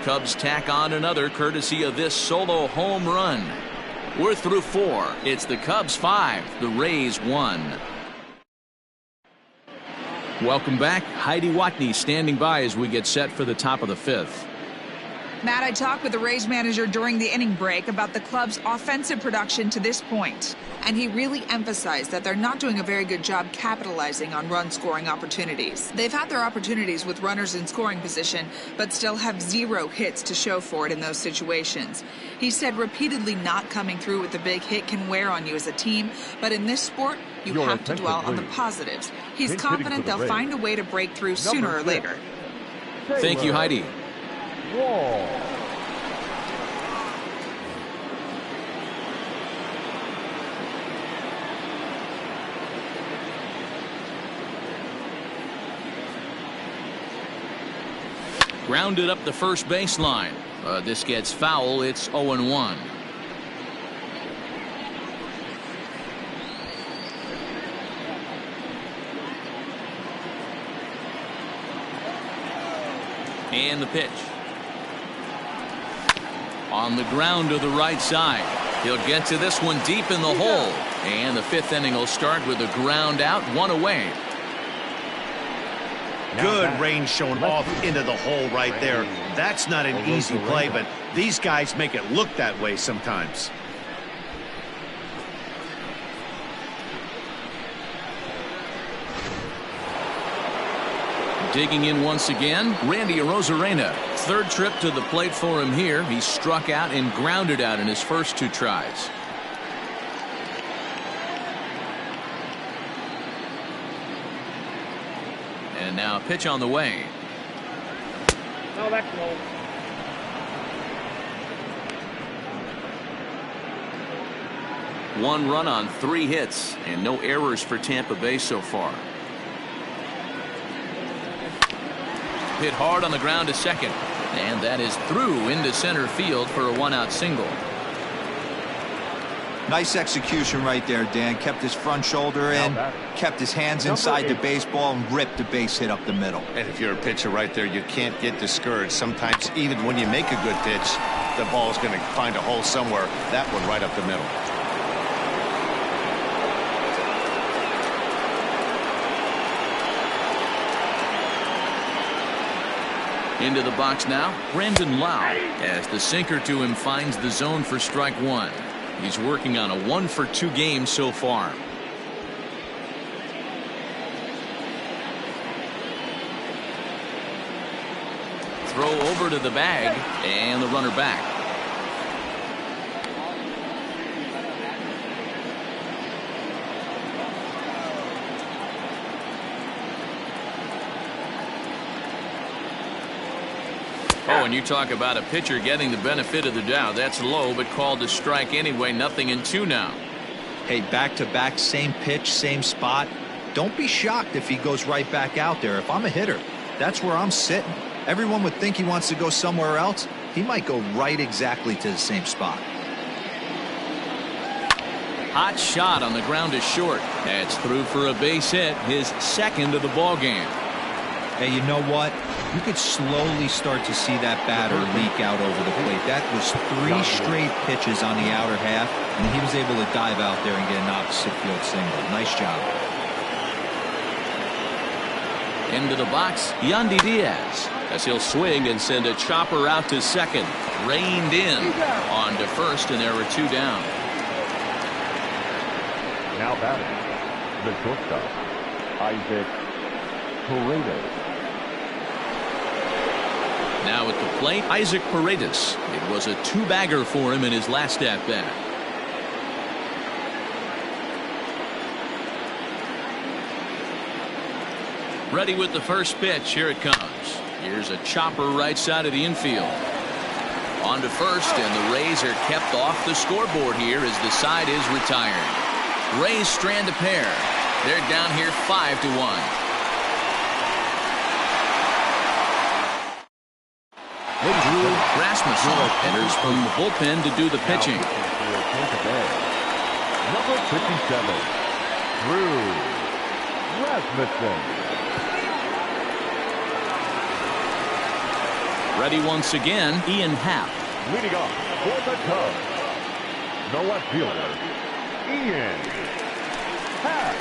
Cubs tack on another courtesy of this solo home run. We're through 4. It's the Cubs 5, the Rays 1. Welcome back. Heidi Watney standing by as we get set for the top of the 5th. Matt, I talked with the Rays manager during the inning break about the club's offensive production to this point, and he really emphasized that they're not doing a very good job capitalizing on run-scoring opportunities. They've had their opportunities with runners in scoring position, but still have 0 hits to show for it in those situations. He said repeatedly not coming through with a big hit can wear on you as a team, but in this sport, you have to dwell on the positives. He's confident they'll find a way to break through sooner or later. Thank you, Heidi. Wall. Grounded up the first baseline. This gets foul. It's 0-1. And the pitch. On the ground to the right side. He'll get to this one deep in the hole. And the 5th inning will start with a ground out, 1 away. Good range shown off into the hole right there. That's not an easy play, but these guys make it look that way sometimes. Digging in once again, Randy Arozarena. 3rd trip to the plate for him here. He struck out and grounded out in his first 2 tries. And now a pitch on the way. Oh, that's low. One run on 3 hits and no errors for Tampa Bay so far. Hit hard on the ground to second, and that is through into center field for a 1-out single. Nice execution right there, Dan. Kept his front shoulder in, kept his hands inside the baseball, and ripped the base hit up the middle. And if you're a pitcher right there, you can't get discouraged. Sometimes even when you make a good pitch, the ball's going to find a hole somewhere. That one right up the middle. Into the box now, Brandon Lau, as the sinker to him finds the zone for strike 1. He's working on a 1-for-2 game so far. Throw over to the bag, and the runner back. Oh, and you talk about a pitcher getting the benefit of the doubt. That's low, but called a strike anyway. 0-2 now. Hey, back-to-back, same pitch, same spot. Don't be shocked if he goes right back out there. If I'm a hitter, that's where I'm sitting. Everyone would think he wants to go somewhere else. He might go right exactly to the same spot. Hot shot on the ground is short. That's through for a base hit, his 2nd of the ball game. Hey, you know what? You could slowly start to see that batter leak out over the plate. That was 3 straight pitches on the outer half, and he was able to dive out there and get an opposite field single. Nice job. Into the box, Yandy Diaz, as he'll swing and send a chopper out to second. Reined in on to first, and there were 2 down. Now batting, the shortstop, Isaac Paredes. Now at the plate, Isaac Paredes. It was a 2-bagger for him in his last at-bat. Ready with the first pitch. Here it comes. Here's a chopper right side of the infield. On to first, and the Rays are kept off the scoreboard here as the side is retired. Rays strand a pair. They're down here 5-1. Rasmussen enters from the bullpen to do the pitching. Number 57, Drew Rasmussen. Ready once again, Ian Happ. Leading off for the Cubs, the left fielder, Ian Happ.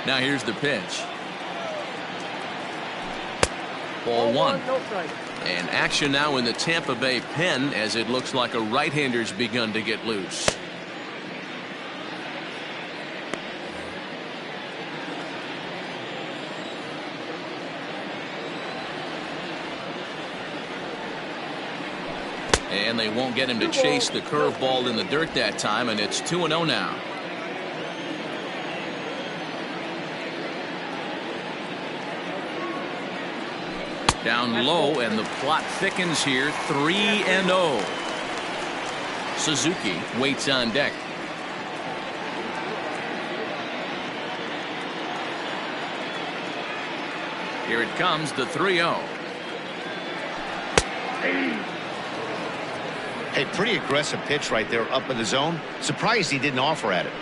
Now here's the pitch. Ball one. And action now in the Tampa Bay pen as it looks like a right-hander's begun to get loose. And they won't get him to chase the curveball in the dirt that time, and it's 2-0 now. Down low, and the plot thickens here. 3-0. Suzuki waits on deck. Here it comes, the 3-0. Hey, pretty aggressive pitch right there up in the zone. Surprised he didn't offer at it.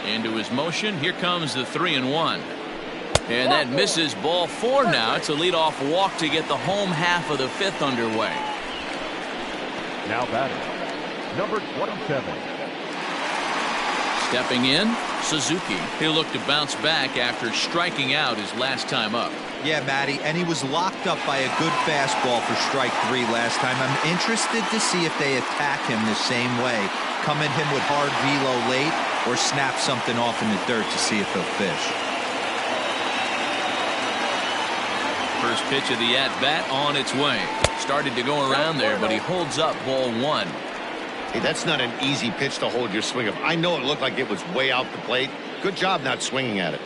Into his motion. Here comes the 3-1. And that misses. Ball 4 now. It's a leadoff walk to get the home half of the 5th underway. Now batting, number 27. Stepping in, Suzuki. He'll look to bounce back after striking out his last time up. Yeah, Matty, and he was locked up by a good fastball for strike 3 last time. I'm interested to see if they attack him the same way. Come at him with hard velo late or snap something off in the dirt to see if he'll fish. First pitch of the at-bat on its way. Started to go around there, but he holds up ball 1. Hey, that's not an easy pitch to hold your swing of. I know it looked like it was way out the plate. Good job not swinging at it.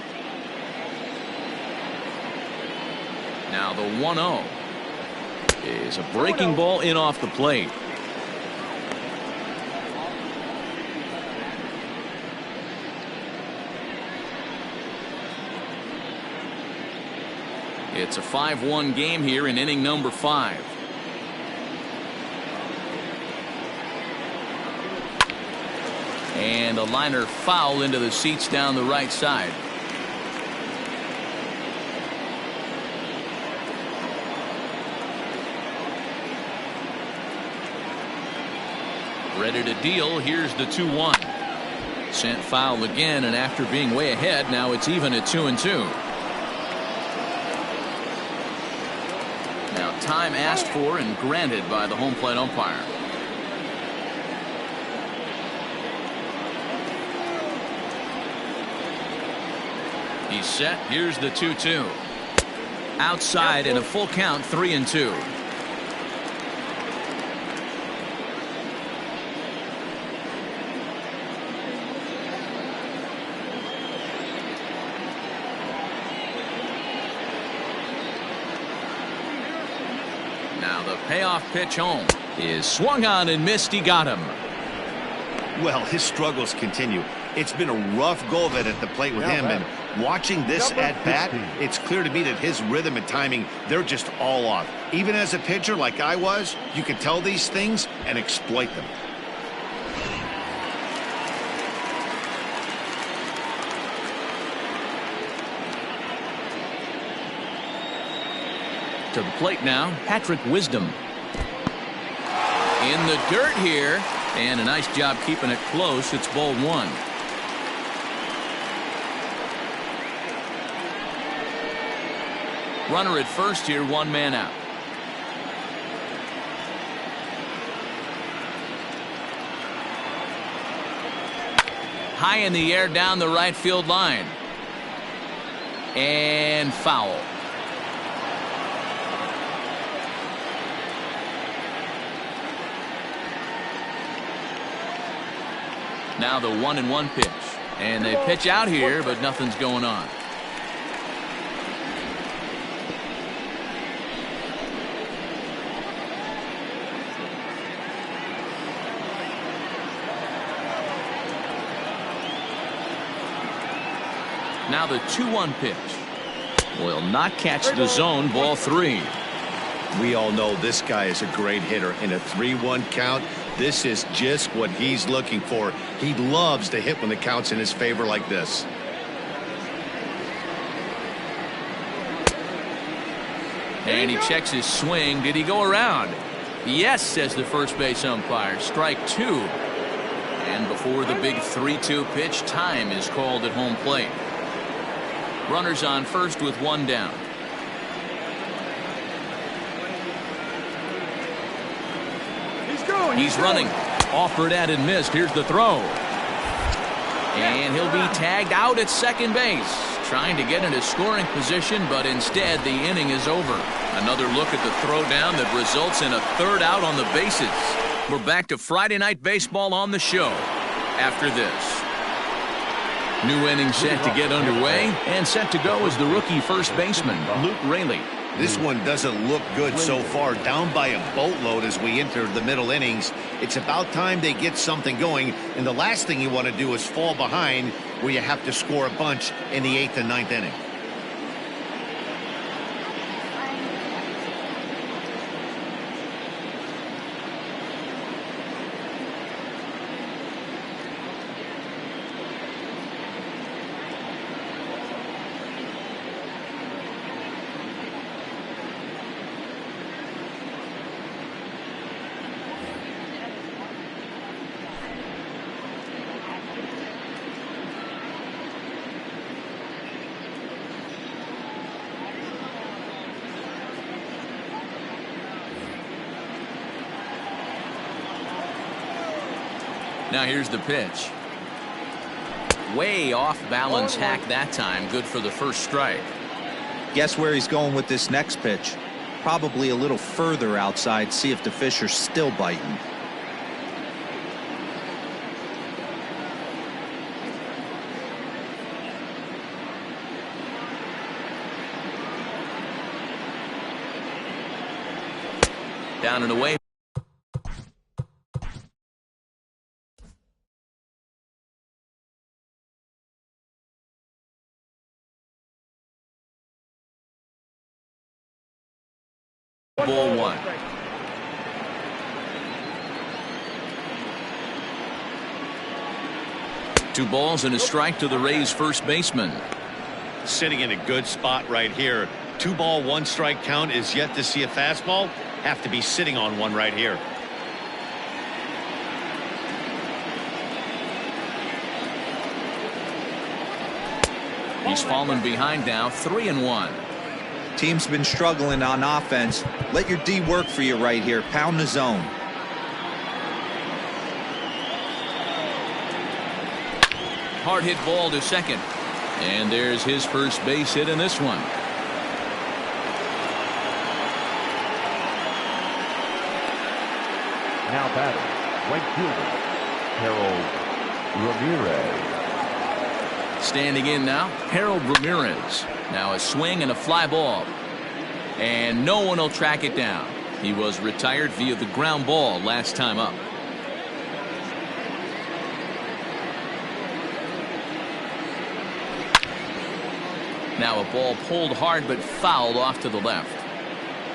Now the 1-0 is a breaking ball in off the plate. It's a 5-1 game here in inning number 5. And a liner foul into the seats down the right side. Ready to deal. Here's the 2-1. Sent foul again, and after being way ahead, now it's even at 2-2. Now time asked for and granted by the home plate umpire. He's set. Here's the 2-2. Outside in a full count, 3-2. Now the payoff pitch home is swung on and missed. He got him. Well, his struggles continue. It's been a rough go of it at the plate with him, and watching this at-bat, it's clear to me that his rhythm and timing, they're just all off. Even as a pitcher like I was, you can tell these things and exploit them. To the plate now, Patrick Wisdom. In the dirt here, and a nice job keeping it close. It's ball 1. Runner at first here, 1 man out. high in the air down the right field line. And foul. Now the 1-1 pitch. And they pitch out here, but nothing's going on. Now the 2-1 pitch. Will not catch the zone. Ball 3. We all know this guy is a great hitter. In a 3-1 count, this is just what he's looking for. He loves to hit when the count's in his favor like this. And he checks his swing. Did he go around? Yes, says the first base umpire. Strike 2. And before the big 3-2 pitch, time is called at home plate. Runners on first with 1 down. He's running. Offered at and missed. Here's the throw. And he'll be tagged out at second base. Trying to get into scoring position, but instead the inning is over. Another look at the throw down that results in a 3rd out on the bases. We're back to Friday Night Baseball on the show after this. New inning set to get underway, and set to go is the rookie first baseman, Luke Raley. This one doesn't look good so far. Down by a boatload as we enter the middle innings. It's about time they get something going, and the last thing you want to do is fall behind where you have to score a bunch in the 8th and 9th inning. Now here's the pitch. Way off balance hack that time. Good for the first strike. Guess where he's going with this next pitch? Probably a little further outside. See if the fish are still biting. Down and away. Ball 1. Two balls and a strike to the Rays first baseman. Sitting in a good spot right here. 2 ball 1 strike count is yet to see a fastball. Have to be sitting on one right here. He's fallen behind now. 3-1. Team's been struggling on offense. Let your D work for you right here. Pound the zone. Hard hit ball to second. And there's his first base hit in this one. Now batting, right fielder, Harold Ramirez. Standing in now, Harold Ramirez. Now a swing and a fly ball. And no one will track it down. He was retired via the ground ball last time up. Now a ball pulled hard but fouled off to the left.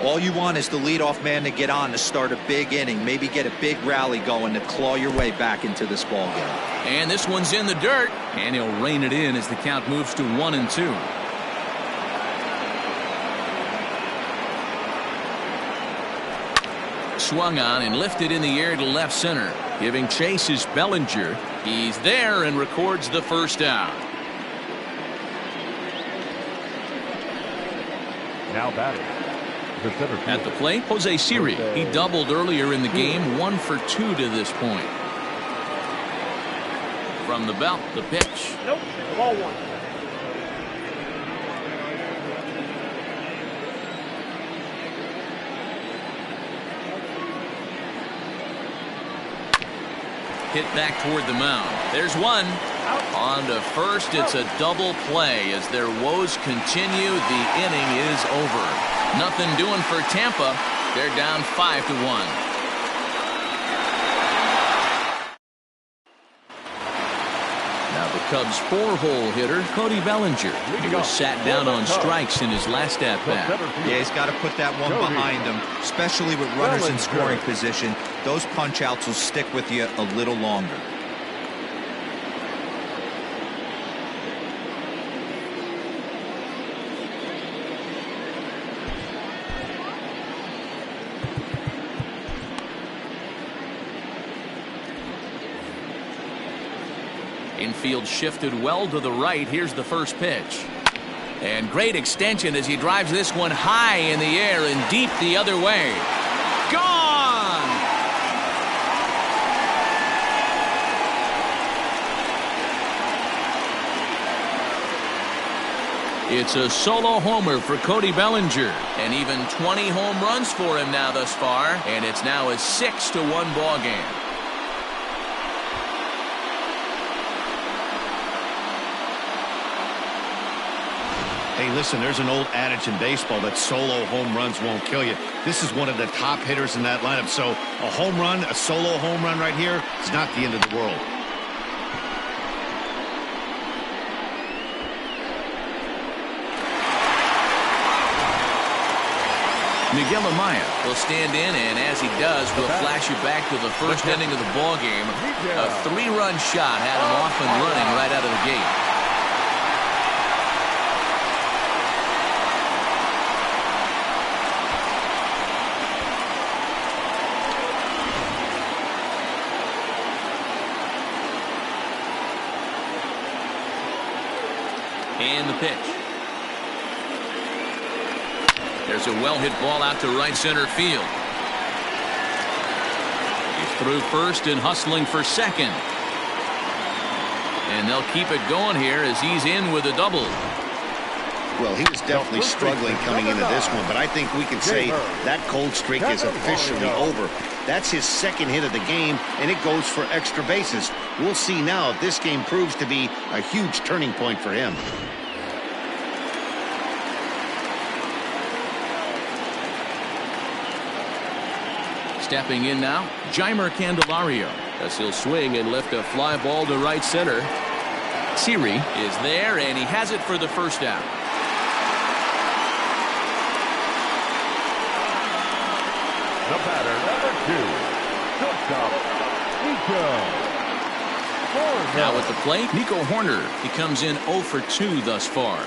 All you want is the leadoff man to get on to start a big inning. Maybe get a big rally going to claw your way back into this ball game. And this one's in the dirt. And he'll rein it in as the count moves to 1-2. Swung on and lifted in the air to left center. Giving chase is Bellinger. He's there and records the first out. Now batting, the center field. At the plate, Jose Siri. He doubled earlier in the game, 1 for 2 to this point. From the belt, the pitch. Nope. Ball one. Hit back toward the mound. There's one. On to first, it's a double play as their woes continue. The inning is over. Nothing doing for Tampa. They're down 5-1. Now the Cubs' 4-hole hitter, Cody Bellinger. He was sat down on strikes in his last at-bat. Yeah, he's got to put that one behind him, especially with runners in scoring position. Those punch-outs will stick with you a little longer. Infield shifted well to the right. Here's the first pitch. And great extension as he drives this one high in the air and deep the other way. Gone! It's a solo homer for Cody Bellinger. And even 20 home runs for him now thus far. And it's now a 6-1 ball game. Hey, listen, there's an old adage in baseball that solo home runs won't kill you. This is one of the top hitters in that lineup. So a home run, a solo home run right here is not the end of the world. Miguel Amaya will stand in, and as he does, we'll flash you back to the first inning of the ball game. A 3-run shot had him off and running right out of the gate. And the pitch. There's a well-hit ball out to right center field. He's through first and hustling for second. And they'll keep it going here as he's in with a double. Well, he was definitely struggling coming into this one, but I think we can say that cold streak is officially over. That's his second hit of the game, and it goes for extra bases. We'll see now if this game proves to be a huge turning point for him. Stepping in now, Jeimer Candelario, as he'll swing and lift a fly ball to right center. Siri is there, and he has it for the first out. The batter, number 2, shortstop, Nico. Now at the plate, Nico Horner. He comes in 0 for 2 thus far.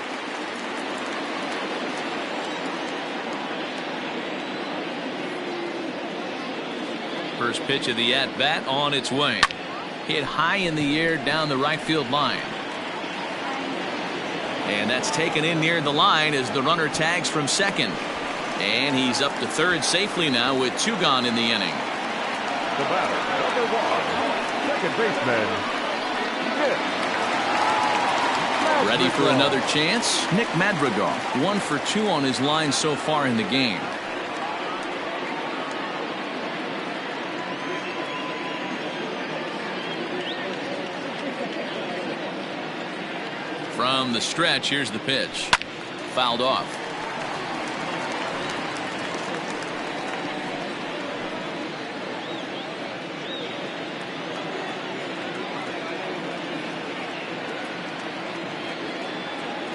First pitch of the at-bat on its way. Hit high in the air down the right field line. And that's taken in near the line as the runner tags from second. And he's up to third safely now with 2 gone in the inning. The batter, number 1, second baseman, Nick. Ready for another chance? Nick Madrigal, 1 for 2 on his line so far in the game. From the stretch, here's the pitch. Fouled off.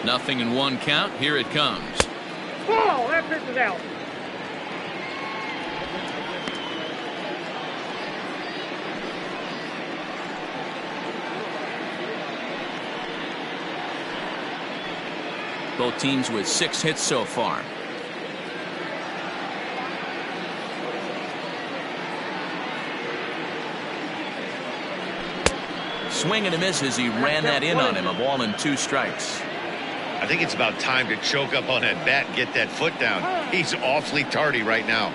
Nothing in 1 count. Here it comes. Ball! That pitch is out. Both teams with 6 hits so far. Swing and a miss as he ran that in on him. A ball and 2 strikes. I think it's about time to choke up on that bat and get that foot down. He's awfully tardy right now.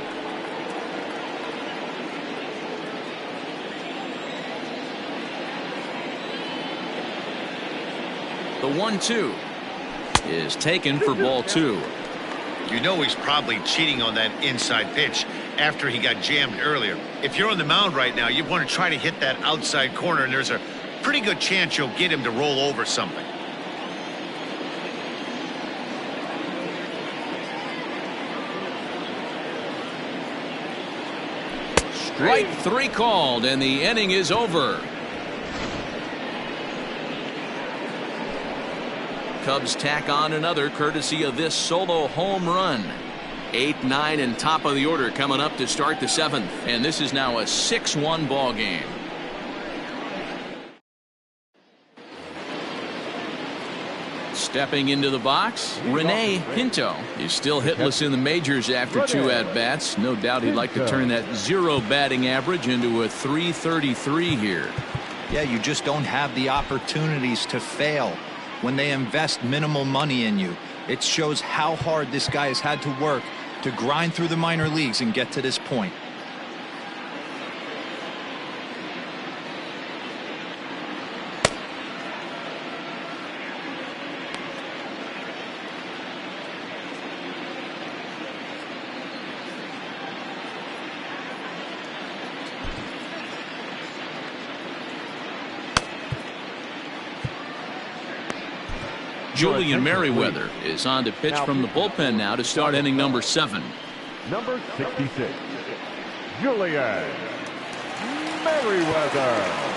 The 1-2 is taken for ball 2. You know he's probably cheating on that inside pitch after he got jammed earlier. If you're on the mound right now, you want to try to hit that outside corner, and there's a pretty good chance you'll get him to roll over something. Strike 3 called, and the inning is over. Cubs tack on another courtesy of this solo home run. 8, 9, and top of the order coming up to start the 7th, and this is now a 6-1 ball game. Stepping into the box, Rene Pinto is still hitless in the majors after 2 at-bats. No doubt he'd like to turn that 0 batting average into a .333 here. Yeah, you just don't have the opportunities to fail when they invest minimal money in you. It shows how hard this guy has had to work to grind through the minor leagues and get to this point. Julian Merriweather is on to pitch from the bullpen now to start inning number 7. Number 66, Julian Merriweather.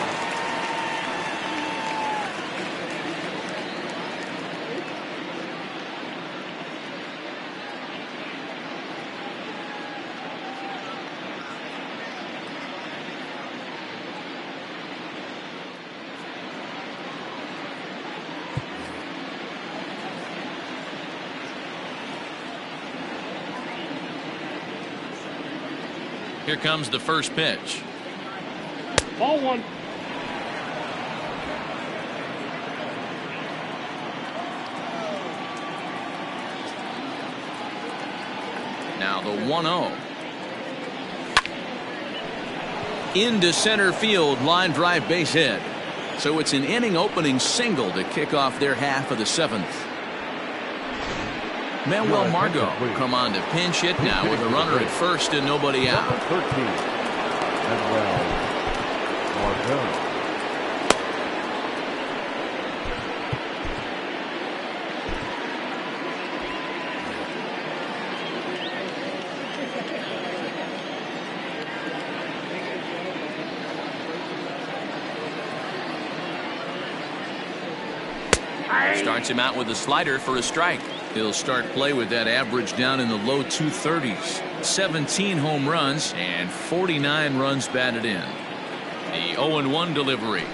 Here comes the first pitch. Ball 1. Now the 1-0. Into center field, line drive base hit. So it's an inning opening single to kick off their half of the 7th. Manuel Margot come on to pinch hit now with a runner at first and nobody out. Number 13, Manuel Margot. Starts him out with a slider for a strike. He'll start play with that average down in the low 230s. 17 home runs and 49 runs batted in. The 0-1 delivery.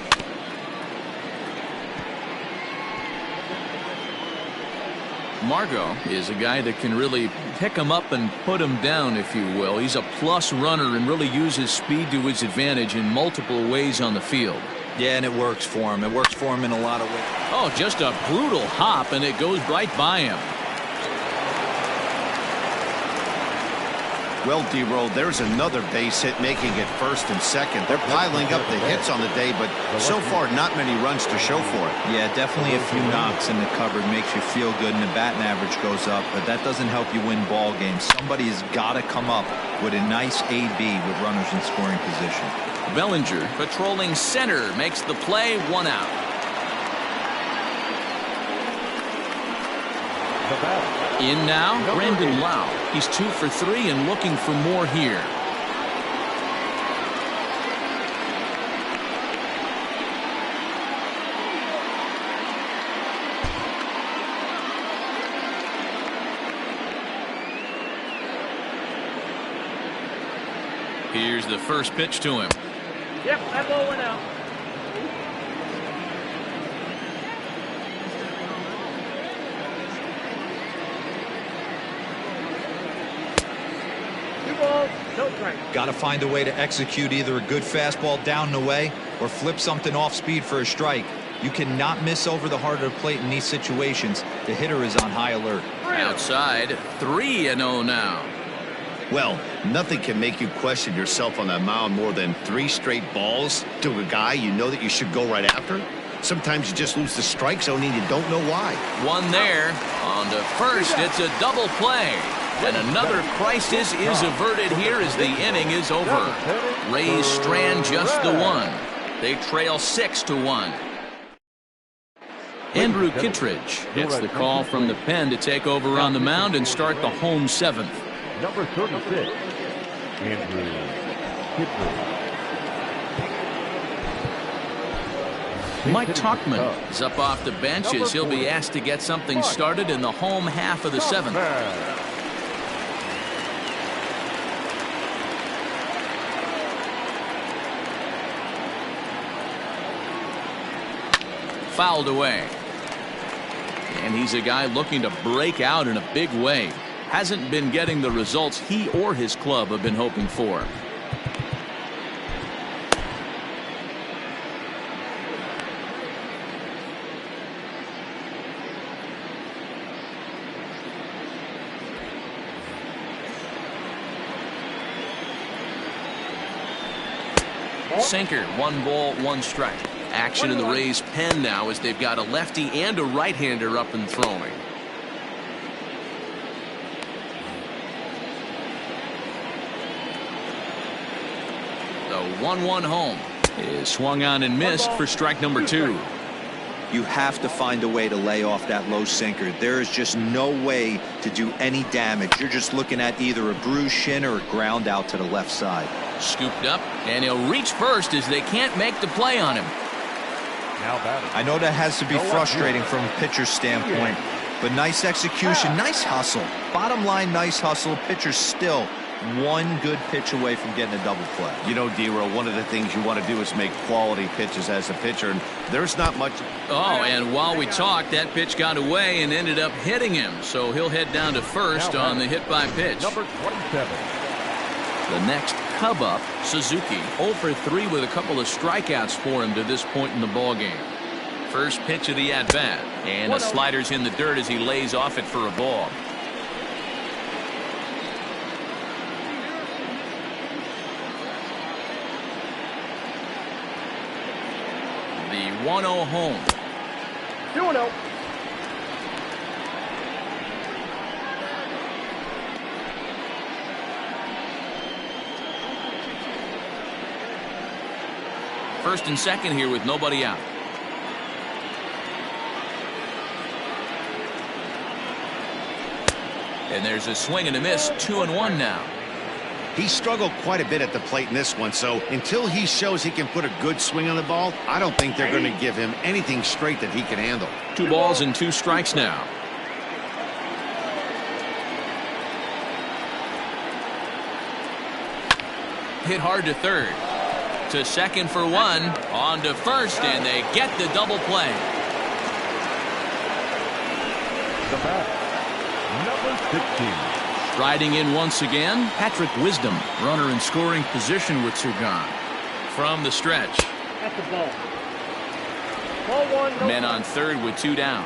Margot is a guy that can really pick him up and put him down, if you will. He's a plus runner and really uses speed to his advantage in multiple ways on the field. Yeah, and it works for him. It works for him in a lot of ways. Oh, just a brutal hop, and it goes right by him. Well, D-Roll, there's another base hit making it first and second. They're piling up the hits on the day, but so far not many runs to show for it. Yeah, definitely a few knocks in the cupboard makes you feel good, and the batting average goes up, but that doesn't help you win ball games. Somebody's got to come up with a nice AB with runners in scoring position. Bellinger patrolling center makes the play, 1 out. In now, Brandon Lau. He's 2 for 3 and looking for more here. Here's the first pitch to him. Yep, that ball went out. No strike. Got to find a way to execute either a good fastball down and away or flip something off speed for a strike. You cannot miss over the heart of the plate in these situations. The hitter is on high alert. Outside, 3-0 now. Well, nothing can make you question yourself on that mound more than 3 straight balls to a guy you know that you should go right after. Sometimes you just lose the strike zone and you don't know why. One there. On to first, it's a double play. And another crisis is averted here as the inning is over. Rays strand just the one. They trail 6-1. Andrew Kittredge gets the call from the pen to take over on the mound and start the home 7th. Number 36, Andrew Kittredge. Mike Tauchman is up off the bench as he'll be asked to get something started in the home half of the 7th. Fouled away. And he's a guy looking to break out in a big way. Hasn't been getting the results he or his club have been hoping for. Sinker, 1 ball, 1 strike. Action in the Rays' pen now as they've got a lefty and a right-hander up and throwing. The 1-1 home is swung on and missed for strike number 2. You have to find a way to lay off that low sinker. There is just no way to do any damage. You're just looking at either a bruised shin or a ground out to the left side. Scooped up, and he'll reach first as they can't make the play on him. I know that has to be frustrating from a pitcher's standpoint, but nice execution, nice hustle. Bottom line, nice hustle. Pitcher's still 1 good pitch away from getting a double play. You know, D-Row, one of the things you want to do is make quality pitches as a pitcher, and there's not much. Oh, and while we talked, that pitch got away and ended up hitting him, so he'll head down to first on the hit by pitch. Number 27. The next Cub up, Suzuki, 0 for 3 with a couple of strikeouts for him to this point in the ballgame. First pitch of the at-bat, and a slider's in the dirt as he lays off it for a ball. The 1-0 home. 2-0. First and second here with nobody out. And there's a swing and a miss, 2-1 now. He struggled quite a bit at the plate in this one, so until he shows he can put a good swing on the ball, I don't think they're going to give him anything straight that he can handle. 2 balls and 2 strikes now. Hit hard to third. To second for 1. On to first, and they get the double play. The bat, number 15. Striding in once again, Patrick Wisdom. Runner in scoring position with Sugan. From the stretch. At the ball. Ball 1. No Men on third with 2 down.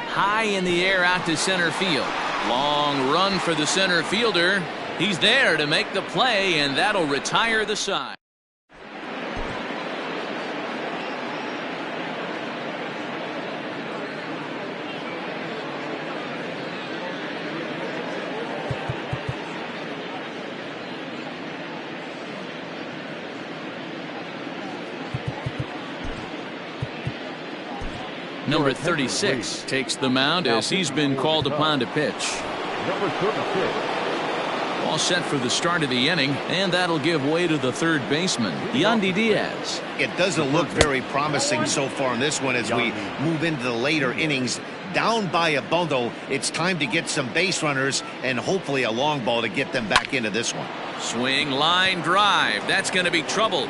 High in the air out to center field. Long run for the center fielder. He's there to make the play, and that'll retire the side. Number 36 takes the mound as he's been called upon to pitch. Number 36. All set for the start of the inning, and that'll give way to the third baseman, Yandy Diaz. It doesn't look very promising so far in this one as we move into the later innings. Down by a bundle, it's time to get some base runners and hopefully a long ball to get them back into this one. Swing, line, drive. That's going to be trouble.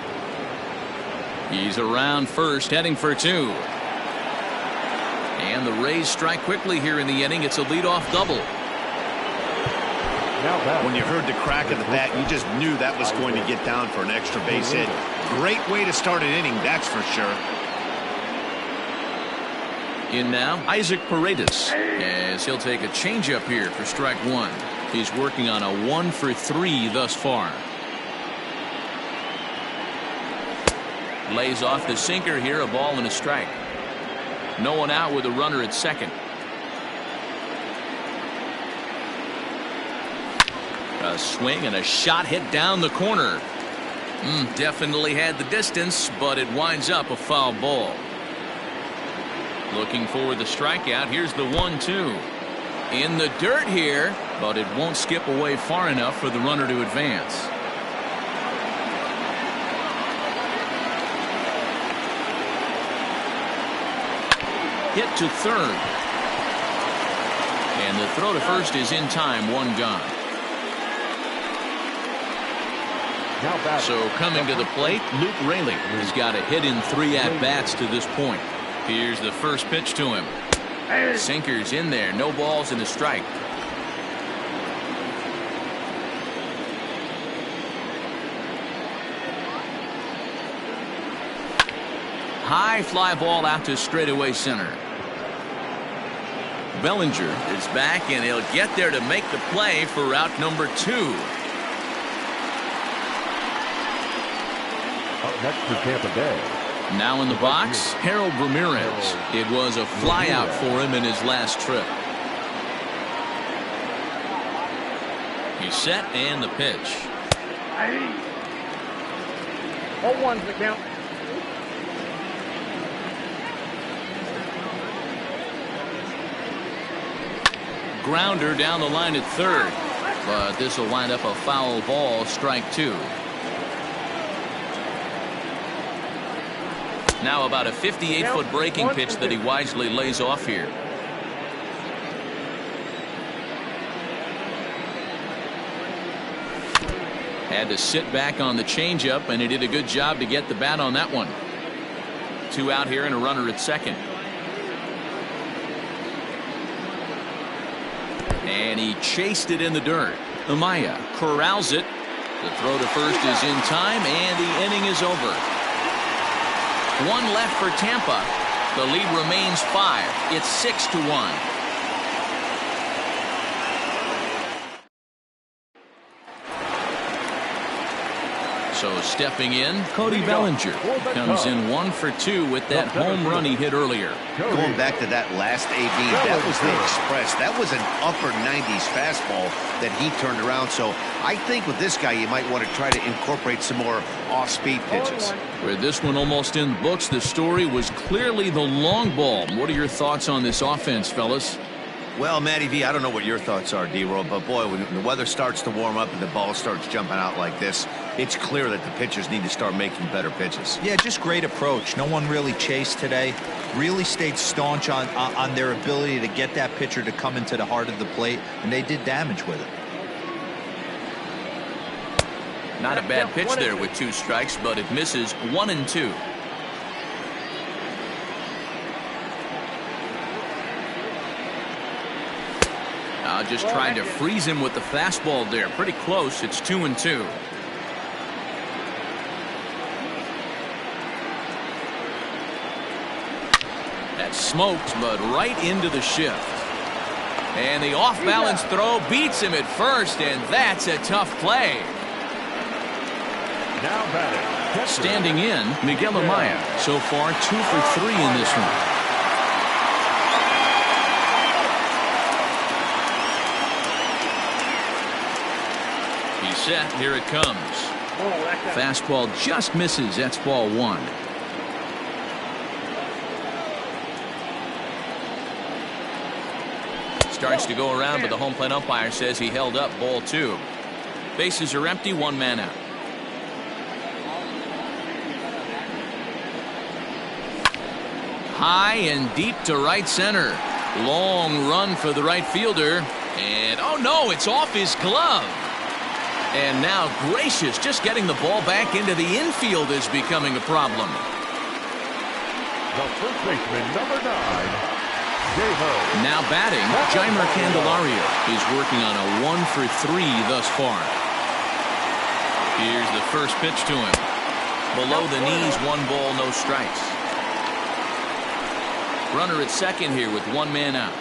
He's around first, heading for 2. And the Rays strike quickly here in the inning. It's a leadoff double. When you heard the crack of the bat, you just knew that was going to get down for an extra base hit. Great way to start an inning, that's for sure. In now, Isaac Paredes, as he'll take a changeup here for strike 1. He's working on a 1 for 3 thus far. Lays off the sinker here, a ball and a strike. No one out with a runner at second. A swing and a shot hit down the corner. Definitely had the distance, but it winds up a foul ball. Looking for the strikeout. Here's the 1-2. In the dirt here, but it won't skip away far enough for the runner to advance. Hit to third. And the throw to first is in time, one gone. So coming to the plate, Luke Raley has got a hit in 3 at-bats to this point. Here's the first pitch to him. Sinker's in there, no balls and a strike. High fly ball out to straightaway center. Bellinger is back, and he'll get there to make the play for route number 2. Up next for Tampa Bay. Now in the box, Harold Ramirez. It was a flyout for him in his last trip. He's set and the pitch. 0-1's the count. Grounder down the line at third, but this will wind up a foul ball, strike 2. Now about a 58-foot breaking pitch that he wisely lays off here. Had to sit back on the changeup, and he did a good job to get the bat on that one. 2 out here and a runner at second. And he chased it in the dirt. Amaya corrals it. The throw to first is in time, and the inning is over. 1 left for Tampa. The lead remains 5. It's 6-1. So stepping in, Cody Bellinger comes in 1 for 2 with that home run he hit earlier. Going back to that last AB, that was the express. That was an upper 90s fastball that he turned around. So I think with this guy, you might want to try to incorporate some more off-speed pitches. With this one almost in the books, the story was clearly the long ball. What are your thoughts on this offense, fellas? Well, Matty V, I don't know what your thoughts are, D-Roll, but boy, when the weather starts to warm up and the ball starts jumping out like this, it's clear that the pitchers need to start making better pitches. Yeah, just great approach. No one really chased today. Really stayed staunch on their ability to get that pitcher to come into the heart of the plate, and they did damage with it. Not a bad pitch there with 2 strikes, but it misses 1-2. Just trying to freeze him with the fastball there. Pretty close. It's 2-2. That's smoked, but right into the shift. And the off-balance throw beats him at first, and that's a tough play. Now batting. Standing in, Miguel Amaya. So far, 2 for 3 in this one. Set. Here it comes. Fastball just misses. That's ball 1. Starts to go around, but the home plate umpire says he held up. Ball 2. Bases are empty. 1 man out. High and deep to right center. Long run for the right fielder. And oh no, it's off his glove. And now Gracious just getting the ball back into the infield is becoming a problem. The first baseman, number 9, J-Ho. Now batting, Jeimer Candelario is working on a 1 for 3 thus far. Here's the first pitch to him. Below the knees, 1 ball, no strikes. Runner at second here with 1 man out.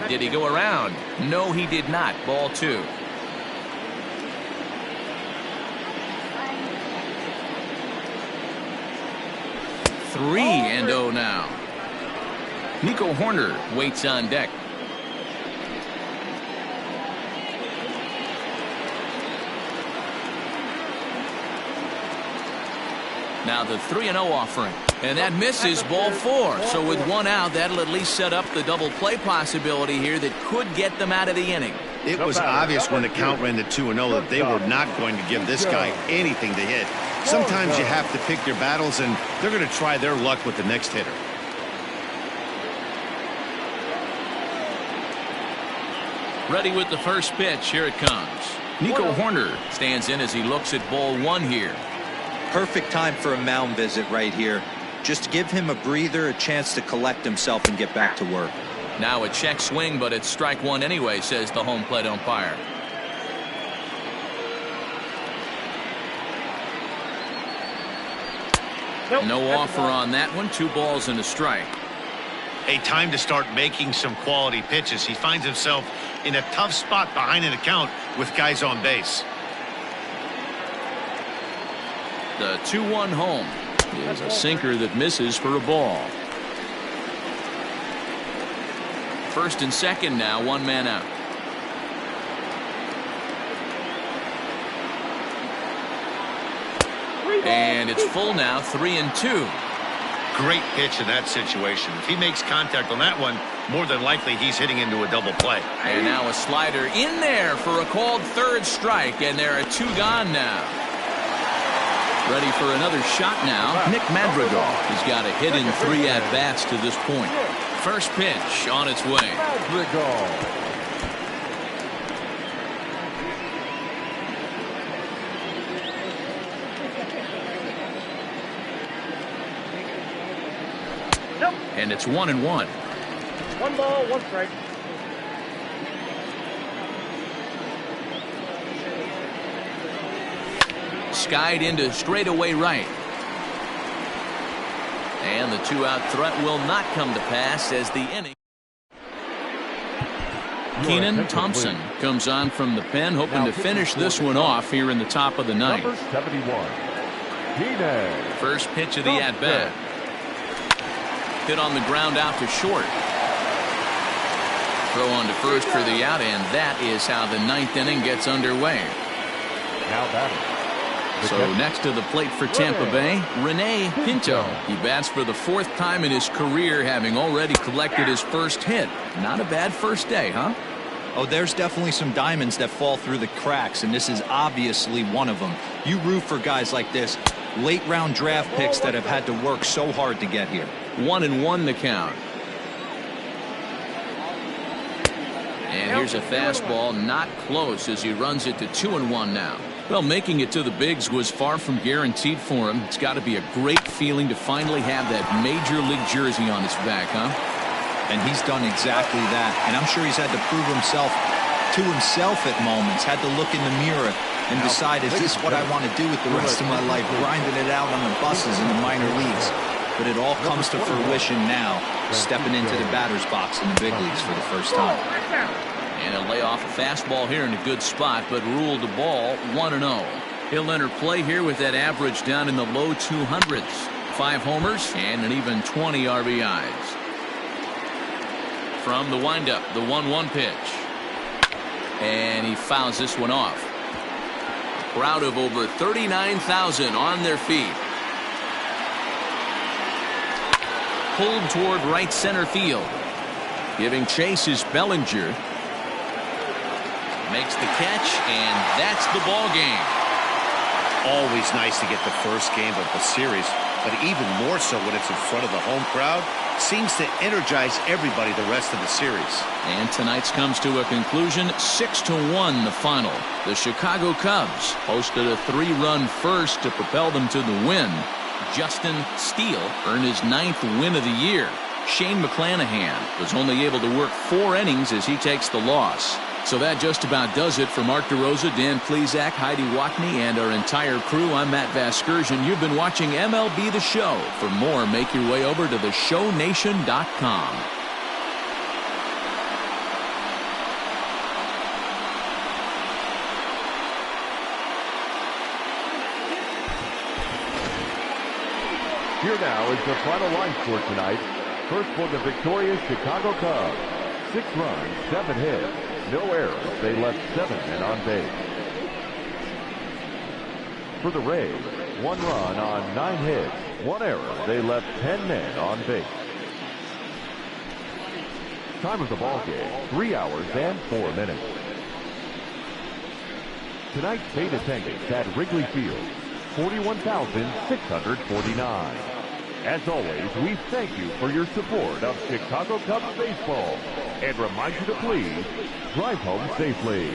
Did he go around? No, he did not. Ball 2. 3-0 now. Nico Horner waits on deck. Now the 3-0 offering. And that misses, ball 4. So with 1 out, that'll at least set up the double play possibility here that could get them out of the inning. It was obvious when the count ran to 2-0 that they were not going to give this guy anything to hit. Sometimes you have to pick your battles, and they're going to try their luck with the next hitter. Ready with the first pitch. Here it comes. Nico Horner stands in as he looks at ball 1 here. Perfect time for a mound visit right here. Just give him a breather, a chance to collect himself and get back to work. Now a check swing, but it's strike 1 anyway, says the home plate umpire. No offer on that one. 2 balls and a strike. A time to start making some quality pitches. He finds himself in a tough spot behind an account with guys on base. The 2-1 home is a sinker that misses for a ball. First and second now, 1 man out. And it's full now, 3-2. Great pitch in that situation. If he makes contact on that one, more than likely he's hitting into a double play. And now a slider in there for a called 3rd strike, and there are 2 gone now. Ready for another shot now. Nick Madrigal has got a hit in 3 at-bats to this point. First pitch on its way. And it's 1-1. 1 ball, 1 strike. Skied into straightaway right. And the 2-out threat will not come to pass as the inning. Keenan Thompson comes on from the pen, hoping to finish this one off here in the top of the 9th. Number 71. Keenan. First pitch of the at-bat. Hit on the ground out to short. Throw on to first for the out, and that is how the 9th inning gets underway. Now batting. So next to the plate for Tampa Bay, Rene Pinto. He bats for the 4th time in his career, having already collected his first hit. Not a bad first day, huh? Oh, there's definitely some diamonds that fall through the cracks, and this is obviously one of them. You root for guys like this, late round draft picks that have had to work so hard to get here. 1-1 the count. And here's a fastball, not close, as he runs it to 2-1 now. Well, making it to the bigs was far from guaranteed for him. It's got to be a great feeling to finally have that major league jersey on his back, huh? And he's done exactly that. And I'm sure he's had to prove himself to himself at moments, had to look in the mirror and decide, is this what I want to do with the rest of my life, grinding it out on the buses in the minor leagues. But it all comes to fruition now, stepping into the batter's box in the big leagues for the first time. And he'll lay off a fastball here in a good spot, but ruled the ball 1-0. He'll enter play here with that average down in the low 200s. 5 homers and an even 20 RBIs. From the windup, the 1-1 pitch. And he fouls this one off. A crowd of over 39,000 on their feet. Pulled toward right center field. Giving chase is Bellinger. Makes the catch, and that's the ball game. Always nice to get the first game of the series, but even more so when it's in front of the home crowd. Seems to energize everybody the rest of the series. And tonight's comes to a conclusion, 6-1 the final. The Chicago Cubs posted a 3-run first to propel them to the win. Justin Steele earned his 9th win of the year. Shane McClanahan was only able to work 4 innings as he takes the loss. So that just about does it for Mark DeRosa, Dan Plesac, Heidi Watney, and our entire crew. I'm Matt Vasgersian. You've been watching MLB The Show. For more, make your way over to theshownation.com. Here now is the final line score tonight. First for the victorious Chicago Cubs. 6 runs, 7 hits, no errors. They left 7 men on base. For the Rays, 1 run on 9 hits, 1 error. They left 10 men on base. Time of the ball game, 3 hours and 4 minutes. Tonight's paid attendance at Wrigley Field, 41,649. As always, we thank you for your support of Chicago Cubs baseball and remind you to please drive home safely.